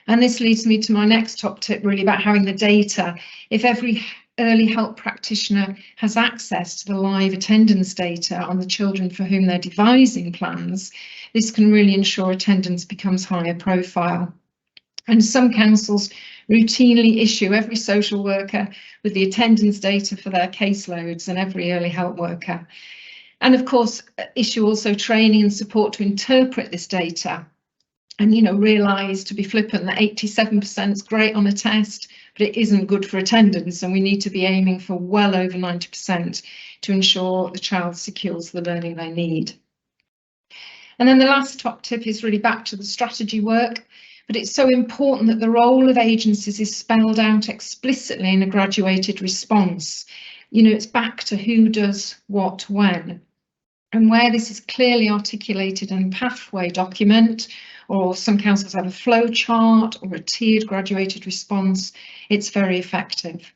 And this leads me to my next top tip, really about having the data. If every early help practitioner has access to the live attendance data on the children for whom they're devising plans, this can really ensure attendance becomes higher profile. And some councils routinely issue every social worker with the attendance data for their caseloads and every early help worker. And of course, issue also training and support to interpret this data. and, you know, realise, to be flippant, that 87% is great on a test, but it isn't good for attendance, and we need to be aiming for well over 90% to ensure the child secures the learning they need. And then the last top tip is really back to the strategy work, but it's so important that the role of agencies is spelled out explicitly in a graduated response. You know, it's back to who does what when. And where this is clearly articulated in a pathway document, or some councils have a flow chart or a tiered graduated response, it's very effective.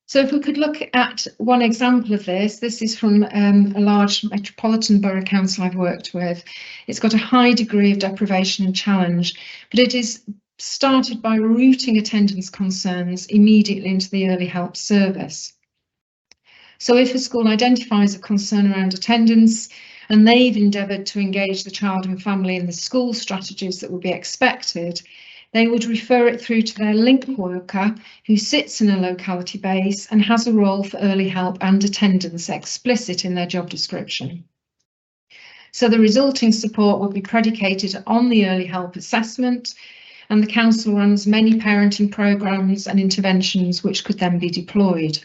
So if we could look at one example of this, this is from a large metropolitan borough council I've worked with. It's got a high degree of deprivation and challenge, but it is started by routing attendance concerns immediately into the early help service. So if a school identifies a concern around attendance and they've endeavoured to engage the child and family in the school strategies that would be expected, they would refer it through to their link worker, who sits in a locality base and has a role for early help and attendance explicit in their job description. So the resulting support will be predicated on the early help assessment, and the council runs many parenting programmes and interventions which could then be deployed.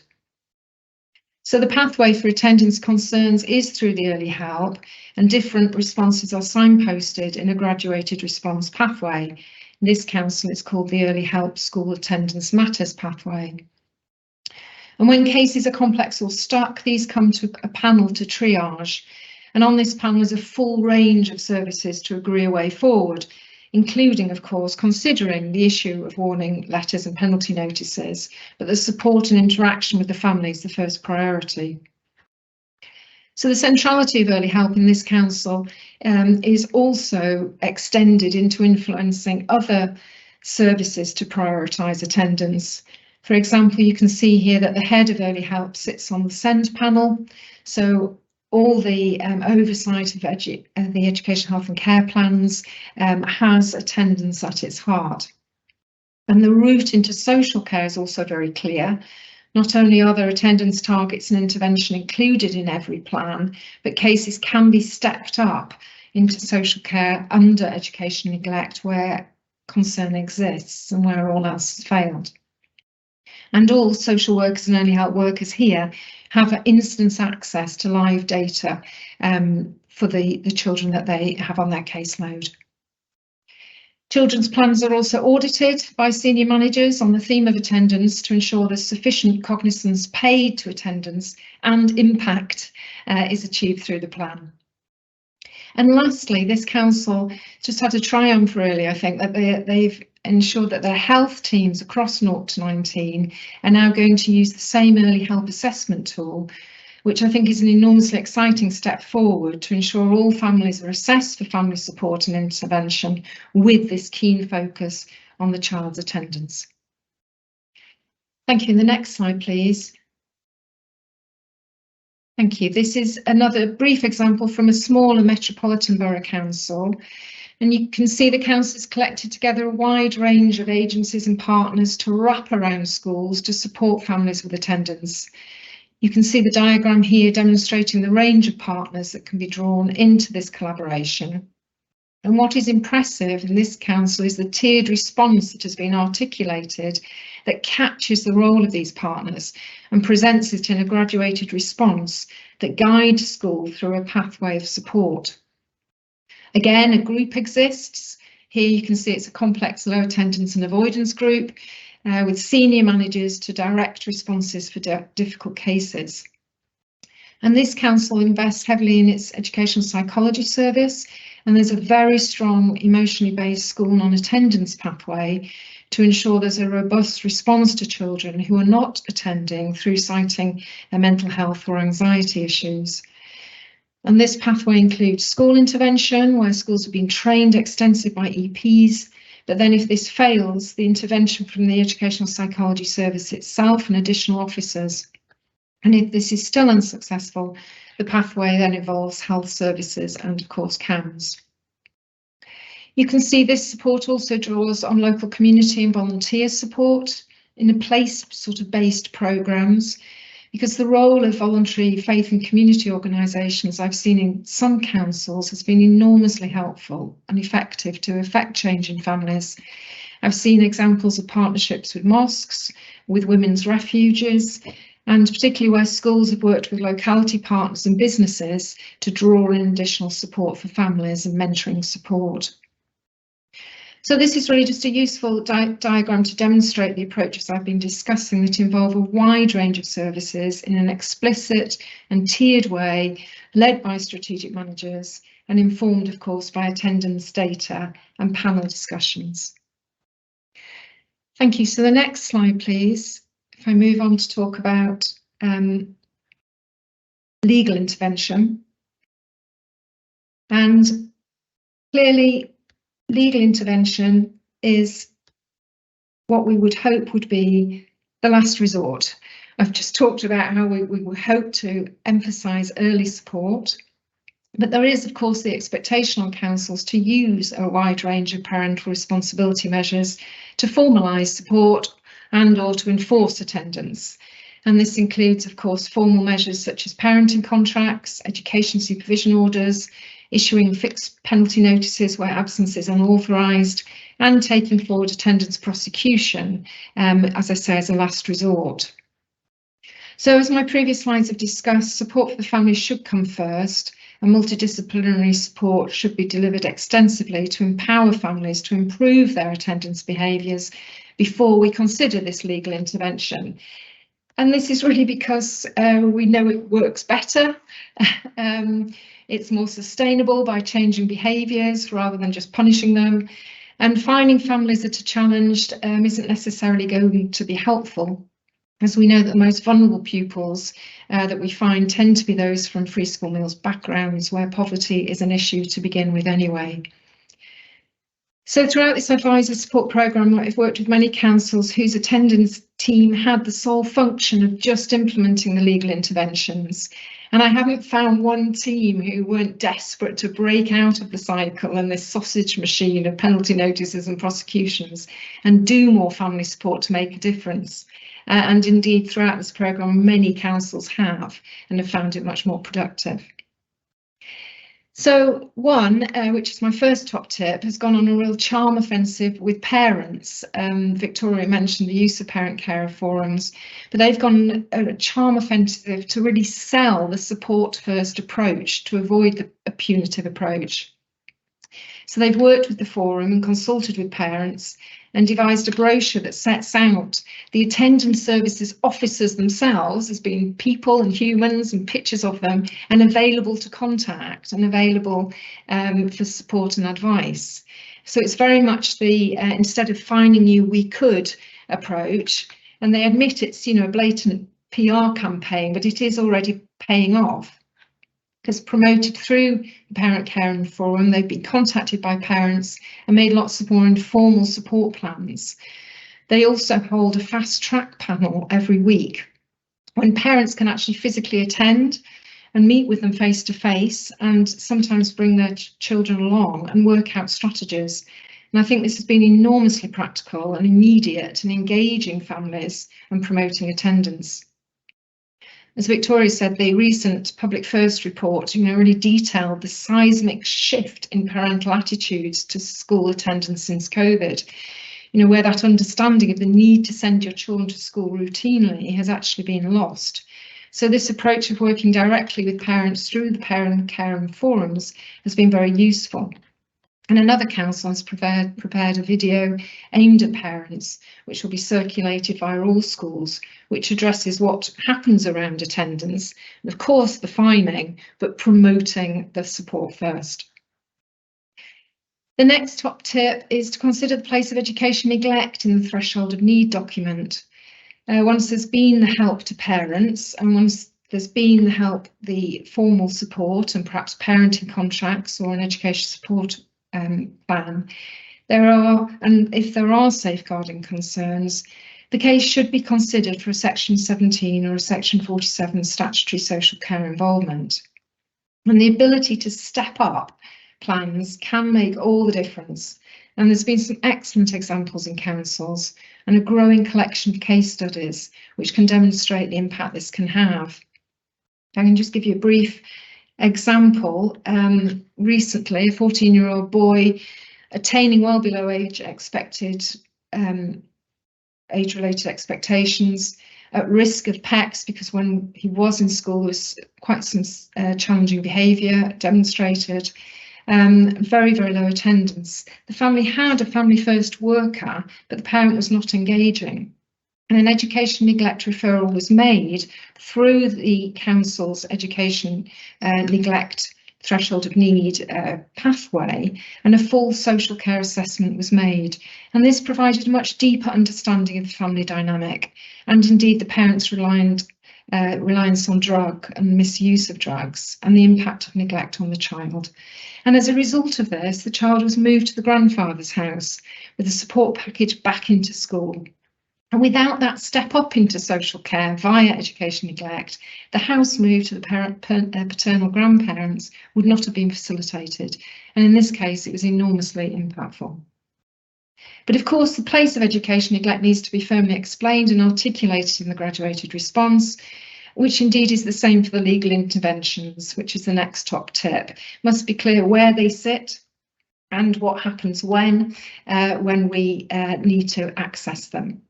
So the pathway for attendance concerns is through the early help, and different responses are signposted in a graduated response pathway. This council is called the Early Help School Attendance Matters pathway. And when cases are complex or stuck, these come to a panel to triage. And on this panel is a full range of services to agree a way forward, including, of course, considering the issue of warning letters and penalty notices, but the support and interaction with the family is the first priority. So the centrality of early help in this council is also extended into influencing other services to prioritise attendance. For example, you can see here that the head of early help sits on the SEND panel. So all the oversight of the education, health and care plans has attendance at its heart. And the route into social care is also very clear. Not only are there attendance targets and intervention included in every plan, but cases can be stepped up into social care under education neglect where concern exists and where all else has failed. And all social workers and early help workers here have instant access to live data for the children that they have on their caseload. Children's plans are also audited by senior managers on the theme of attendance to ensure there's sufficient cognizance paid to attendance and impact is achieved through the plan. And lastly, this council just had a triumph really, I think, that they've ensured that their health teams across 0 to 19 are now going to use the same early help assessment tool, which I think is an enormously exciting step forward to ensure all families are assessed for family support and intervention with this keen focus on the child's attendance. Thank you. The next slide, please. Thank you. This is another brief example from a smaller metropolitan borough council. And you can see the council has collected together a wide range of agencies and partners to wrap around schools to support families with attendance. You can see the diagram here demonstrating the range of partners that can be drawn into this collaboration. And what is impressive in this council is the tiered response that has been articulated that captures the role of these partners and presents it in a graduated response that guides school through a pathway of support. Again, a group exists. Here you can see it's a complex low attendance and avoidance group with senior managers to direct responses for difficult cases. And this council invests heavily in its educational psychology service, and there's a very strong emotionally based school non-attendance pathway to ensure there's a robust response to children who are not attending through citing their mental health or anxiety issues. And this pathway includes school intervention, where schools have been trained extensively by EPs, but then if this fails, the intervention from the educational psychology service itself and additional officers. And if this is still unsuccessful, the pathway then involves health services and of course CAMHS. You can see this support also draws on local community and volunteer support in a place sort of based programmes, because the role of voluntary faith and community organisations I've seen in some councils has been enormously helpful and effective to effect change in families. I've seen examples of partnerships with mosques, with women's refuges, and particularly where schools have worked with locality partners and businesses to draw in additional support for families and mentoring support. So this is really just a useful diagram to demonstrate the approaches I've been discussing that involve a wide range of services in an explicit and tiered way, led by strategic managers and informed, of course, by attendance data and panel discussions. Thank you. So the next slide, please. If I move on to talk about legal intervention. And clearly, legal intervention is what we would hope would be the last resort. I've just talked about how we would hope to emphasise early support, but there is, of course, the expectation on councils to use a wide range of parental responsibility measures to formalise support and or to enforce attendance. And this includes, of course, formal measures such as parenting contracts, education supervision orders, issuing fixed penalty notices where absence is unauthorised, and taking forward attendance prosecution, as I say, as a last resort. So as my previous slides have discussed, support for the family should come first, and multidisciplinary support should be delivered extensively to empower families to improve their attendance behaviours before we consider this legal intervention. And this is really because we know it works better. It's more sustainable by changing behaviours rather than just punishing them. And finding families that are challenged isn't necessarily going to be helpful, as we know that the most vulnerable pupils that we find tend to be those from free school meals backgrounds where poverty is an issue to begin with anyway. So throughout this advisor support programme, I've worked with many councils whose attendance team had the sole function of just implementing the legal interventions. And I haven't found one team who weren't desperate to break out of the cycle and this sausage machine of penalty notices and prosecutions and do more family support to make a difference. And indeed, throughout this programme, many councils have and have found it much more productive. So one, which is my first top tip, has gone on a real charm offensive with parents. Victoria mentioned the use of parent carer forums, but they've gone a charm offensive to really sell the support first approach to avoid a punitive approach. So they've worked with the forum and consulted with parents and devised a brochure that sets out the attendance services officers themselves as being people and humans and pictures of them and available to contact and available for support and advice. So it's very much the instead of finding you, we could approach, and they admit it's, you know, a blatant PR campaign, but it is already paying off. Because promoted through the Parent Caring Forum, they've been contacted by parents and made lots of more informal support plans. They also hold a fast track panel every week when parents can actually physically attend and meet with them face to face and sometimes bring their children along and work out strategies. And I think this has been enormously practical and immediate in engaging families and promoting attendance. As Victoria said, the recent Public First report, really detailed the seismic shift in parental attitudes to school attendance since COVID, where that understanding of the need to send your children to school routinely has actually been lost. So this approach of working directly with parents through the Parent Caring Forums has been very useful. And another council has prepared a video aimed at parents, which will be circulated via all schools, which addresses what happens around attendance, and of course the fiming, but promoting the support first. The next top tip is to consider the place of education neglect in the threshold of need document. Once there's been the help to parents and once there's been the formal support and perhaps parenting contracts or an education support plan, and if there are safeguarding concerns, the case should be considered for a Section 17 or a Section 47 statutory social care involvement. And the ability to step up plans can make all the difference. And there's been some excellent examples in councils and a growing collection of case studies which can demonstrate the impact this can have. I can just give you a brief example. Recently, a 14-year-old boy attaining well below age-related expectations, at risk of PECs because when he was in school there was quite some challenging behaviour demonstrated, very, very low attendance. The family had a family first worker, but the parent was not engaging. And an education neglect referral was made through the council's education neglect threshold of need pathway, and a full social care assessment was made. And this provided a much deeper understanding of the family dynamic and indeed the parents' reliance on drug and misuse of drugs and the impact of neglect on the child. And as a result of this, the child was moved to the grandfather's house with a support package back into school. And without that step up into social care via education neglect, the house move to the paternal grandparents would not have been facilitated. And in this case, it was enormously impactful. But of course, the place of education neglect needs to be firmly explained and articulated in the graduated response, which indeed is the same for the legal interventions, which is the next top tip. It must be clear where they sit and what happens when we need to access them.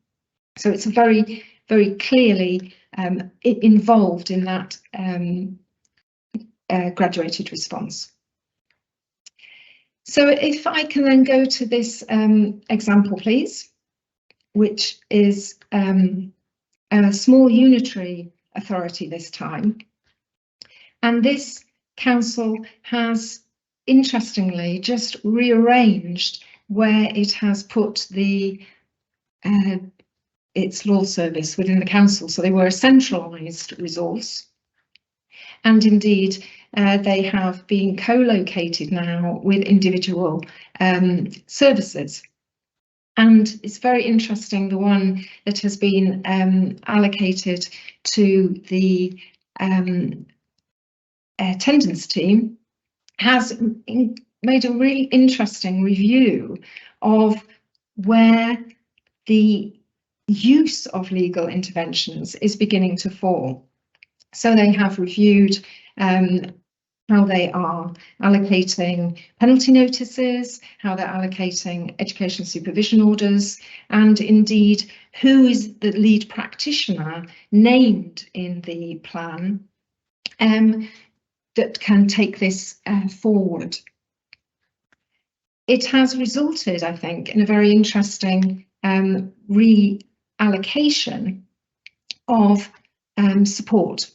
So it's very, very clearly involved in that graduated response. So if I can then go to this example, please, which is a small unitary authority this time. And this council has, interestingly, just rearranged where it has put the its law service within the council. So they were a centralised resource. And indeed, they have been co-located now with individual services. And it's very interesting, the one that has been allocated to the attendance team has made a really interesting review of where the use of legal interventions is beginning to fall. So they have reviewed how they are allocating penalty notices, how they're allocating education supervision orders, and indeed who is the lead practitioner named in the plan that can take this forward. It has resulted, I think, in a very interesting reallocation of support.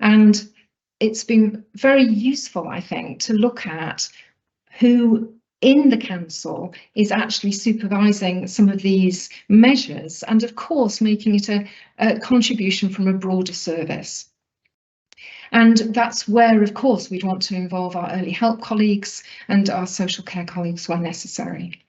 And it's been very useful, I think, to look at who in the council is actually supervising some of these measures and, of course, making it a contribution from a broader service. And that's where, of course, we'd want to involve our early help colleagues and our social care colleagues where necessary.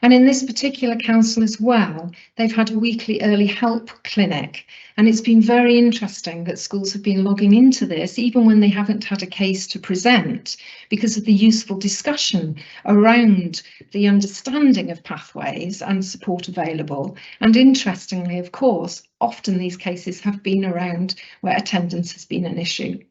And in this particular council as well, they've had a weekly early help clinic, and it's been very interesting that schools have been logging into this even when they haven't had a case to present, because of the useful discussion around the understanding of pathways and support available. And interestingly, of course, often these cases have been around where attendance has been an issue.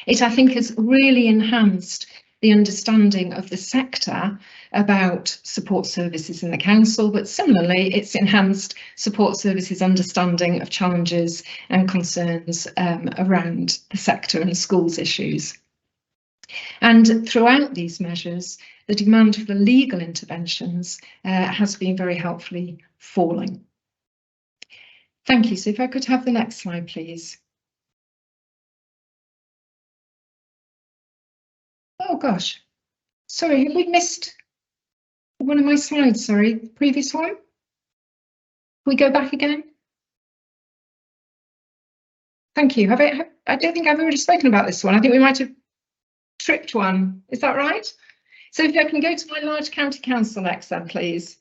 It, I think, has really enhanced the understanding of the sector about support services in the council, but similarly it's enhanced support services understanding of challenges and concerns around the sector and schools issues. And throughout these measures, the demand for the legal interventions has been very helpfully falling. Thank you. So if I could have the next slide, please. Oh gosh, sorry, have we missed one of my slides? Sorry, the previous one. Can we go back again? Thank you. I don't think I've already spoken about this one. I think we might have tripped one. Is that right? So if I can go to my large county council next then, please.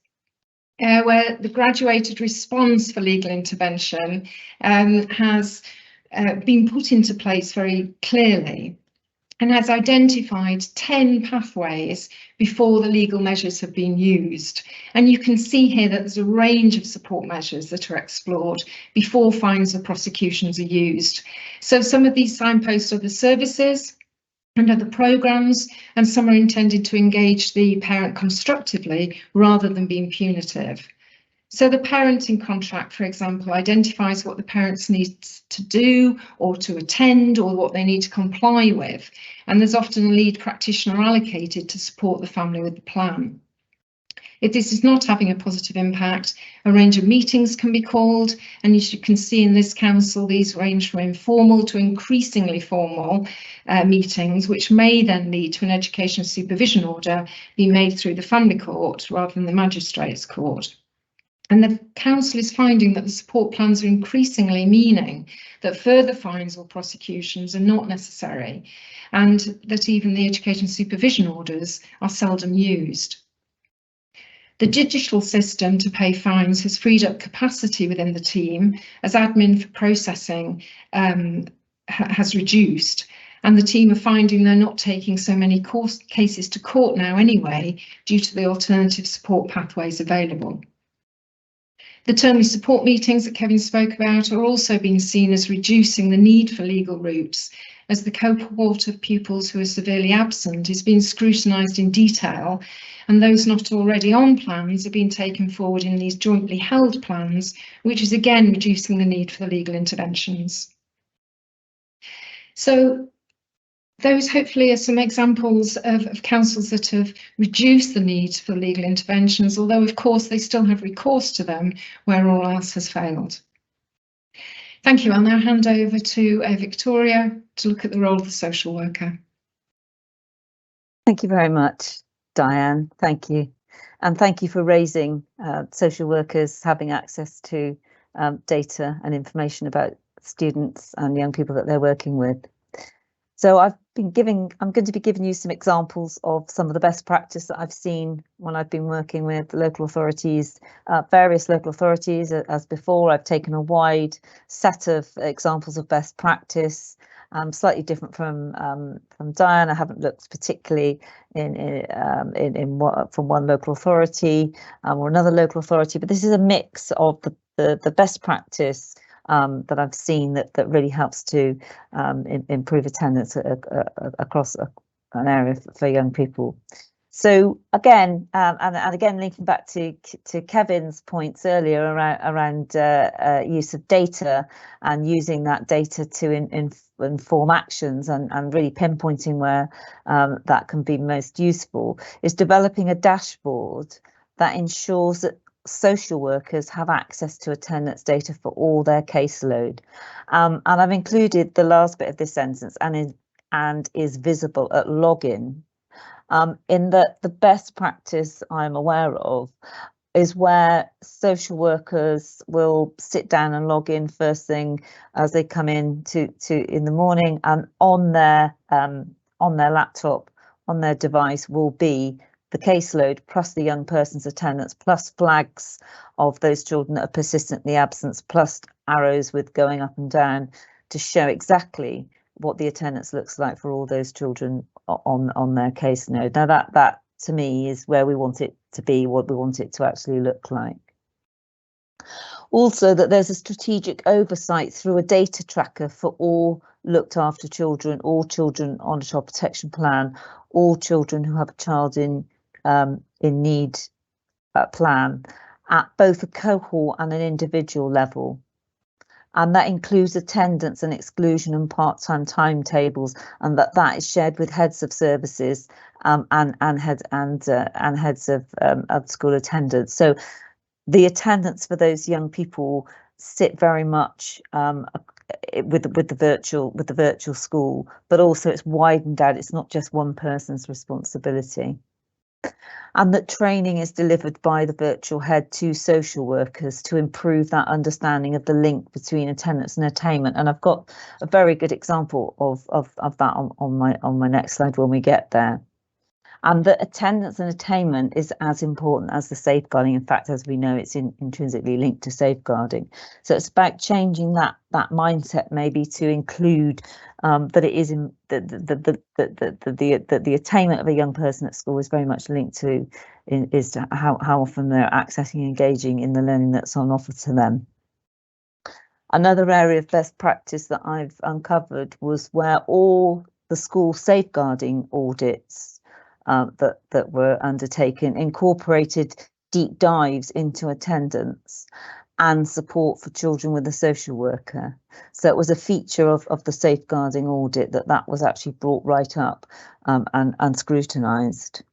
Where the graduated response for legal intervention has been put into place very clearly. and has identified 10 pathways before the legal measures have been used. And you can see here that there's a range of support measures that are explored before fines or prosecutions are used. So some of these signposts are the services and other programmes, and some are intended to engage the parent constructively rather than being punitive. So the parenting contract, for example, identifies what the parents need to do or to attend or what they need to comply with. And there's often a lead practitioner allocated to support the family with the plan. If this is not having a positive impact, a range of meetings can be called, and as you can see in this council, these range from informal to increasingly formal meetings, which may then lead to an education supervision order being made through the family court rather than the magistrates court. And the council is finding that the support plans are increasingly meaning that further fines or prosecutions are not necessary, and that even the education supervision orders are seldom used. The digital system to pay fines has freed up capacity within the team as admin for processing has reduced, and the team are finding they're not taking so many cases to court now anyway due to the alternative support pathways available. The termly support meetings that Kevin spoke about are also being seen as reducing the need for legal routes, as the cohort of pupils who are severely absent is being scrutinised in detail, and those not already on plans are being taken forward in these jointly held plans, which is again reducing the need for the legal interventions. So those hopefully are some examples of councils that have reduced the need for legal interventions, although of course they still have recourse to them where all else has failed. Thank you. I'll now hand over to Victoria to look at the role of the social worker. Thank you very much, Diane. Thank you. And thank you for raising social workers having access to data and information about students and young people that they're working with. So I'm going to be giving you some examples of some of the best practice that I've seen when I've been working with local authorities, various local authorities. As before, I've taken a wide set of examples of best practice, slightly different from Diane. I haven't looked particularly from one local authority or another local authority, but this is a mix of the best practice that I've seen that really helps to improve attendance across an area for young people. So again, and again, linking back to Kevin's points earlier around use of data and using that data to inform actions and really pinpointing where that can be most useful, is developing a dashboard that ensures that social workers have access to attendance data for all their caseload. And I've included the last bit of this sentence, and is visible at login, in that the best practice I'm aware of is where social workers will sit down and log in first thing as they come in in the morning, and on their laptop, on their device, will be the caseload plus the young person's attendance plus flags of those children that are persistently absent plus arrows with going up and down to show exactly what the attendance looks like for all those children on their caseload. Now that to me is where we want it to be, what we want it to actually look like. Also, that there's a strategic oversight through a data tracker for all looked after children, all children on a child protection plan, all children who have a child in need plan at both a cohort and an individual level. And that includes attendance and exclusion and part-time timetables, and that is shared with heads of services and heads of school attendance. So the attendance for those young people sit very much with the virtual school, but also it's widened out. It's not just one person's responsibility. And that training is delivered by the virtual head to social workers to improve that understanding of the link between attendance and attainment. And I've got a very good example of that on my next slide when we get there. And that attendance and attainment is as important as the safeguarding. In fact, as we know, it's intrinsically linked to safeguarding. So it's about changing that mindset, maybe to include that it is in the attainment of a young person at school is very much linked to how often they're accessing and engaging in the learning that's on offer to them. Another area of best practice that I've uncovered was where all the school safeguarding audits that were undertaken incorporated deep dives into attendance and support for children with a social worker. So it was a feature of the safeguarding audit that was actually brought right up and scrutinised.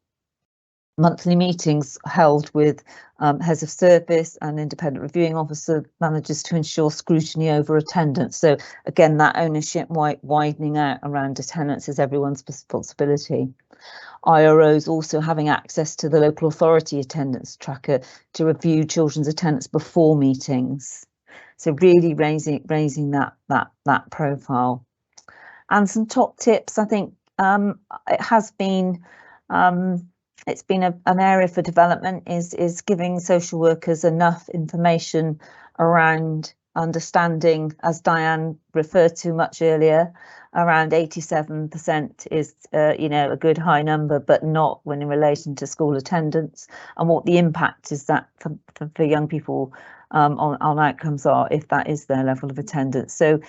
Monthly meetings held with heads of service and independent reviewing officer managers to ensure scrutiny over attendance. So again, that ownership widening out around attendance is everyone's responsibility. IROs also having access to the local authority attendance tracker to review children's attendance before meetings. So really raising that profile. And some top tips, I think it has been it's been an area for development is giving social workers enough information around understanding, as Diane referred to much earlier, around 87% is a good high number, but not when in relation to school attendance, and what the impact is that for young people on outcomes are if that is their level of attendance. So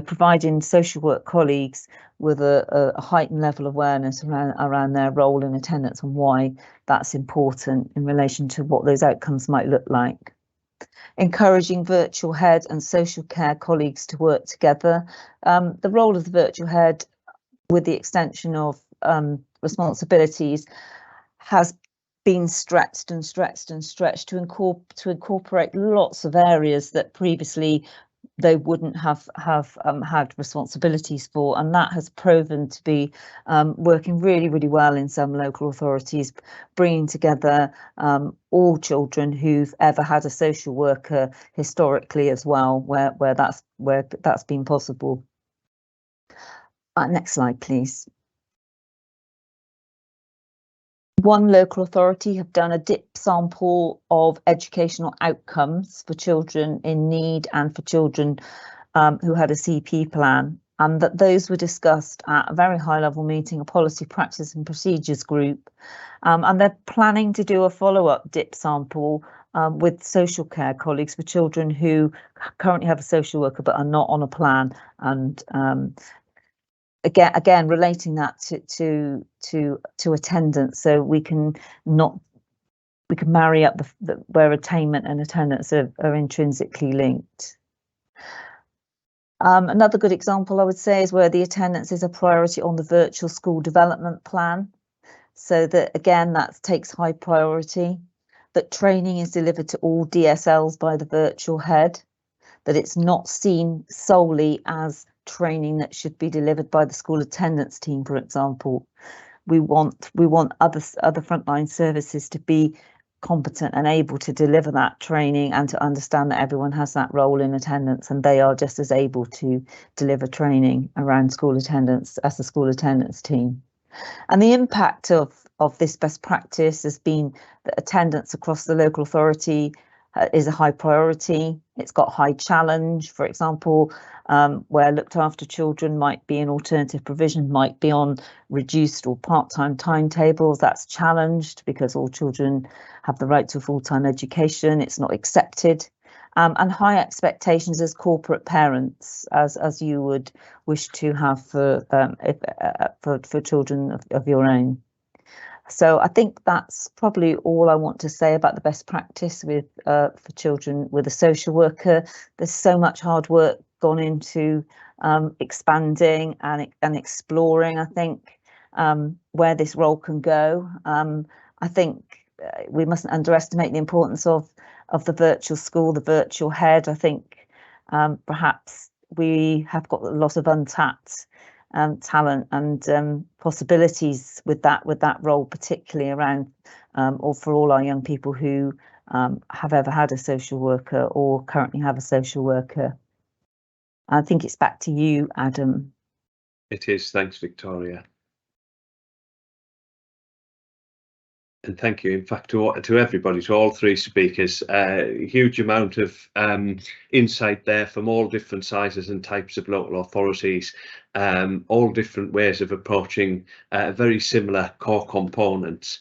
providing social work colleagues with a heightened level of awareness around their role in attendance and why that's important in relation to what those outcomes might look like. Encouraging virtual head and social care colleagues to work together. The role of the virtual head, with the extension of responsibilities, has been stretched to incorporate lots of areas that previously they wouldn't have had responsibilities for, and that has proven to be working really well in some local authorities, bringing together all children who've ever had a social worker historically as well, where that's been possible. Next slide, please. One local authority have done a dip sample of educational outcomes for children in need and for children who had a CP plan, and that those were discussed at a very high level meeting, a policy, practice and procedures group, and they're planning to do a follow-up dip sample with social care colleagues for children who currently have a social worker but are not on a plan, and again relating that to attendance, so we can marry up where attainment and attendance are intrinsically linked. Another good example I would say is where the attendance is a priority on the virtual school development plan, so that again that takes high priority, that training is delivered to all DSLs by the virtual head, that it's not seen solely as training that should be delivered by the school attendance team, for example. We want other frontline services to be competent and able to deliver that training and to understand that everyone has that role in attendance, and they are just as able to deliver training around school attendance as the school attendance team. And the impact of this best practice has been that attendance across the local authority is a high priority. It's got high challenge. For example, where looked after children might be in alternative provision, might be on reduced or part-time timetables. That's challenged because all children have the right to a full-time education. It's not accepted. And high expectations as corporate parents, as you would wish to have for children of your own. So I think that's probably all I want to say about the best practice with for children with a social worker. There's so much hard work gone into expanding and exploring, I think, where this role can go. I think we mustn't underestimate the importance of the virtual school, the virtual head. I think perhaps we have got a lot of untapped talent and possibilities with that role, particularly around or for all our young people who have ever had a social worker or currently have a social worker. I think it's back to you, Adam. It is. Thanks, Victoria. And thank you, in fact, to everybody, to all three speakers. Huge amount of insight there from all different sizes and types of local authorities, all different ways of approaching very similar core components.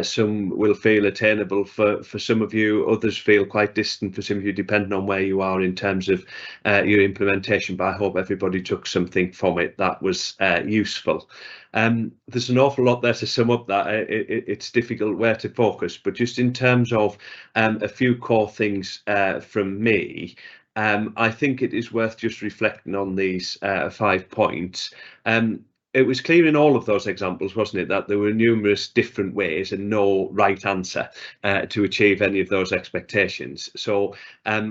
Some will feel attainable for some of you, others feel quite distant for some of you, depending on where you are in terms of your implementation, but I hope everybody took something from it that was useful. There's an awful lot there to sum up that. It's difficult where to focus, but just in terms of a few core things from me, I think it is worth just reflecting on these 5 points. It was clear in all of those examples, wasn't it, that there were numerous different ways and no right answer to achieve any of those expectations. So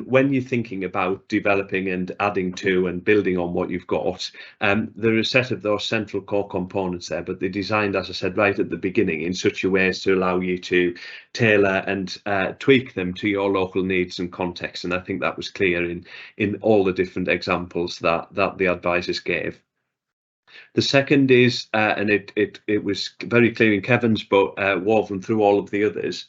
when you're thinking about developing and adding to and building on what you've got, there are a set of those central core components there, but they're designed, as I said right at the beginning, in such a way as to allow you to tailor and tweak them to your local needs and context. And I think that was clear in all the different examples that the advisors gave. The second is, and it was very clear in Kevin's, but woven through all of the others,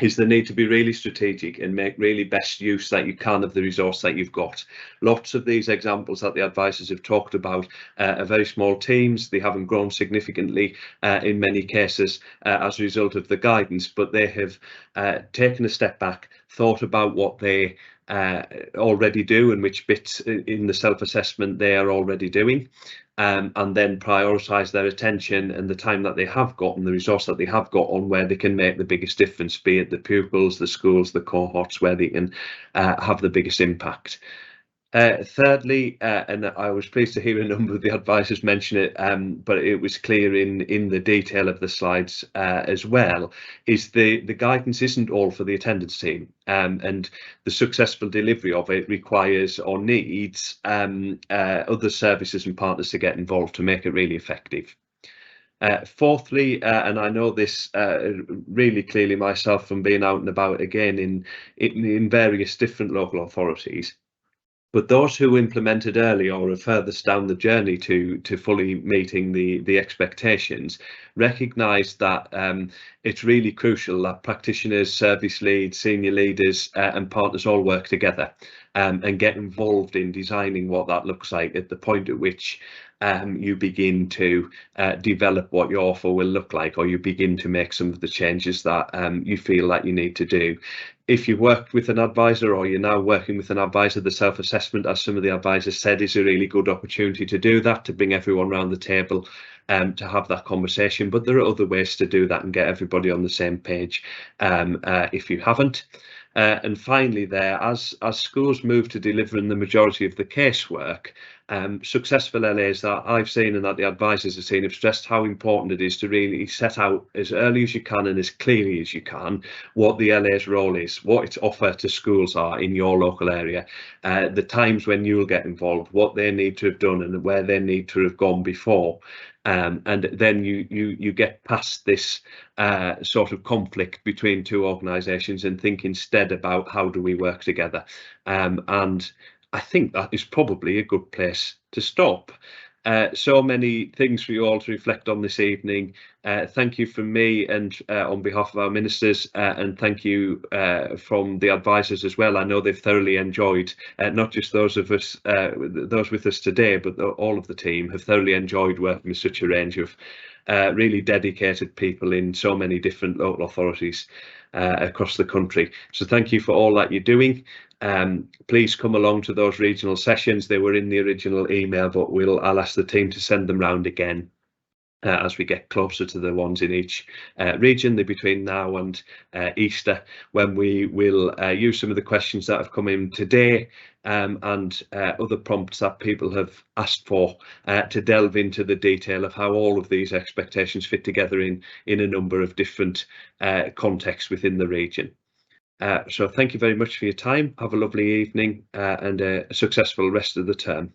is the need to be really strategic and make really best use that you can of the resource that you've got. Lots of these examples that the advisors have talked about are very small teams. They haven't grown significantly in many cases as a result of the guidance, but they have taken a step back, thought about what they already do and which bits in the self-assessment they are already doing, and then prioritise their attention and the time that they have got and the resource that they have got on where they can make the biggest difference, be it the pupils, the schools, the cohorts, where they can have the biggest impact. Thirdly, and I was pleased to hear a number of the advisors mention it, but it was clear in the detail of the slides as well, is the guidance isn't all for the attendance team, and the successful delivery of it requires or needs other services and partners to get involved to make it really effective. Fourthly, and I know this really clearly myself from being out and about again in various different local authorities, but those who implemented early or are furthest down the journey to fully meeting the expectations recognise that it's really crucial that practitioners, service leads, senior leaders and partners all work together and get involved in designing what that looks like at the point at which you begin to develop what your offer will look like, or you begin to make some of the changes that you feel that you need to do. If you worked with an advisor or you're now working with an advisor, the self-assessment, as some of the advisors said, is a really good opportunity to do that, to bring everyone around the table to have that conversation. But there are other ways to do that and get everybody on the same page if you haven't. And finally there, as schools move to delivering the majority of the casework, successful LAs that I've seen and that the advisors have seen have stressed how important it is to really set out as early as you can and as clearly as you can what the LA's role is, what its offer to schools are in your local area, the times when you'll get involved, what they need to have done and where they need to have gone before. And then you get past this sort of conflict between two organisations and think instead about how do we work together. And I think that is probably a good place to stop. So many things for you all to reflect on this evening. Thank you from me and on behalf of our ministers, and thank you from the advisors as well. I know they've thoroughly enjoyed, not just those of us, those with us today, but all of the team have thoroughly enjoyed working with such a range of really dedicated people in so many different local authorities across the country. So thank you for all that you're doing. Please come along to those regional sessions. They were in the original email, but I'll ask the team to send them round again as we get closer to the ones in each region between now and Easter, when we will use some of the questions that have come in today and other prompts that people have asked for to delve into the detail of how all of these expectations fit together in a number of different contexts within the region. So thank you very much for your time. Have a lovely evening and a successful rest of the term.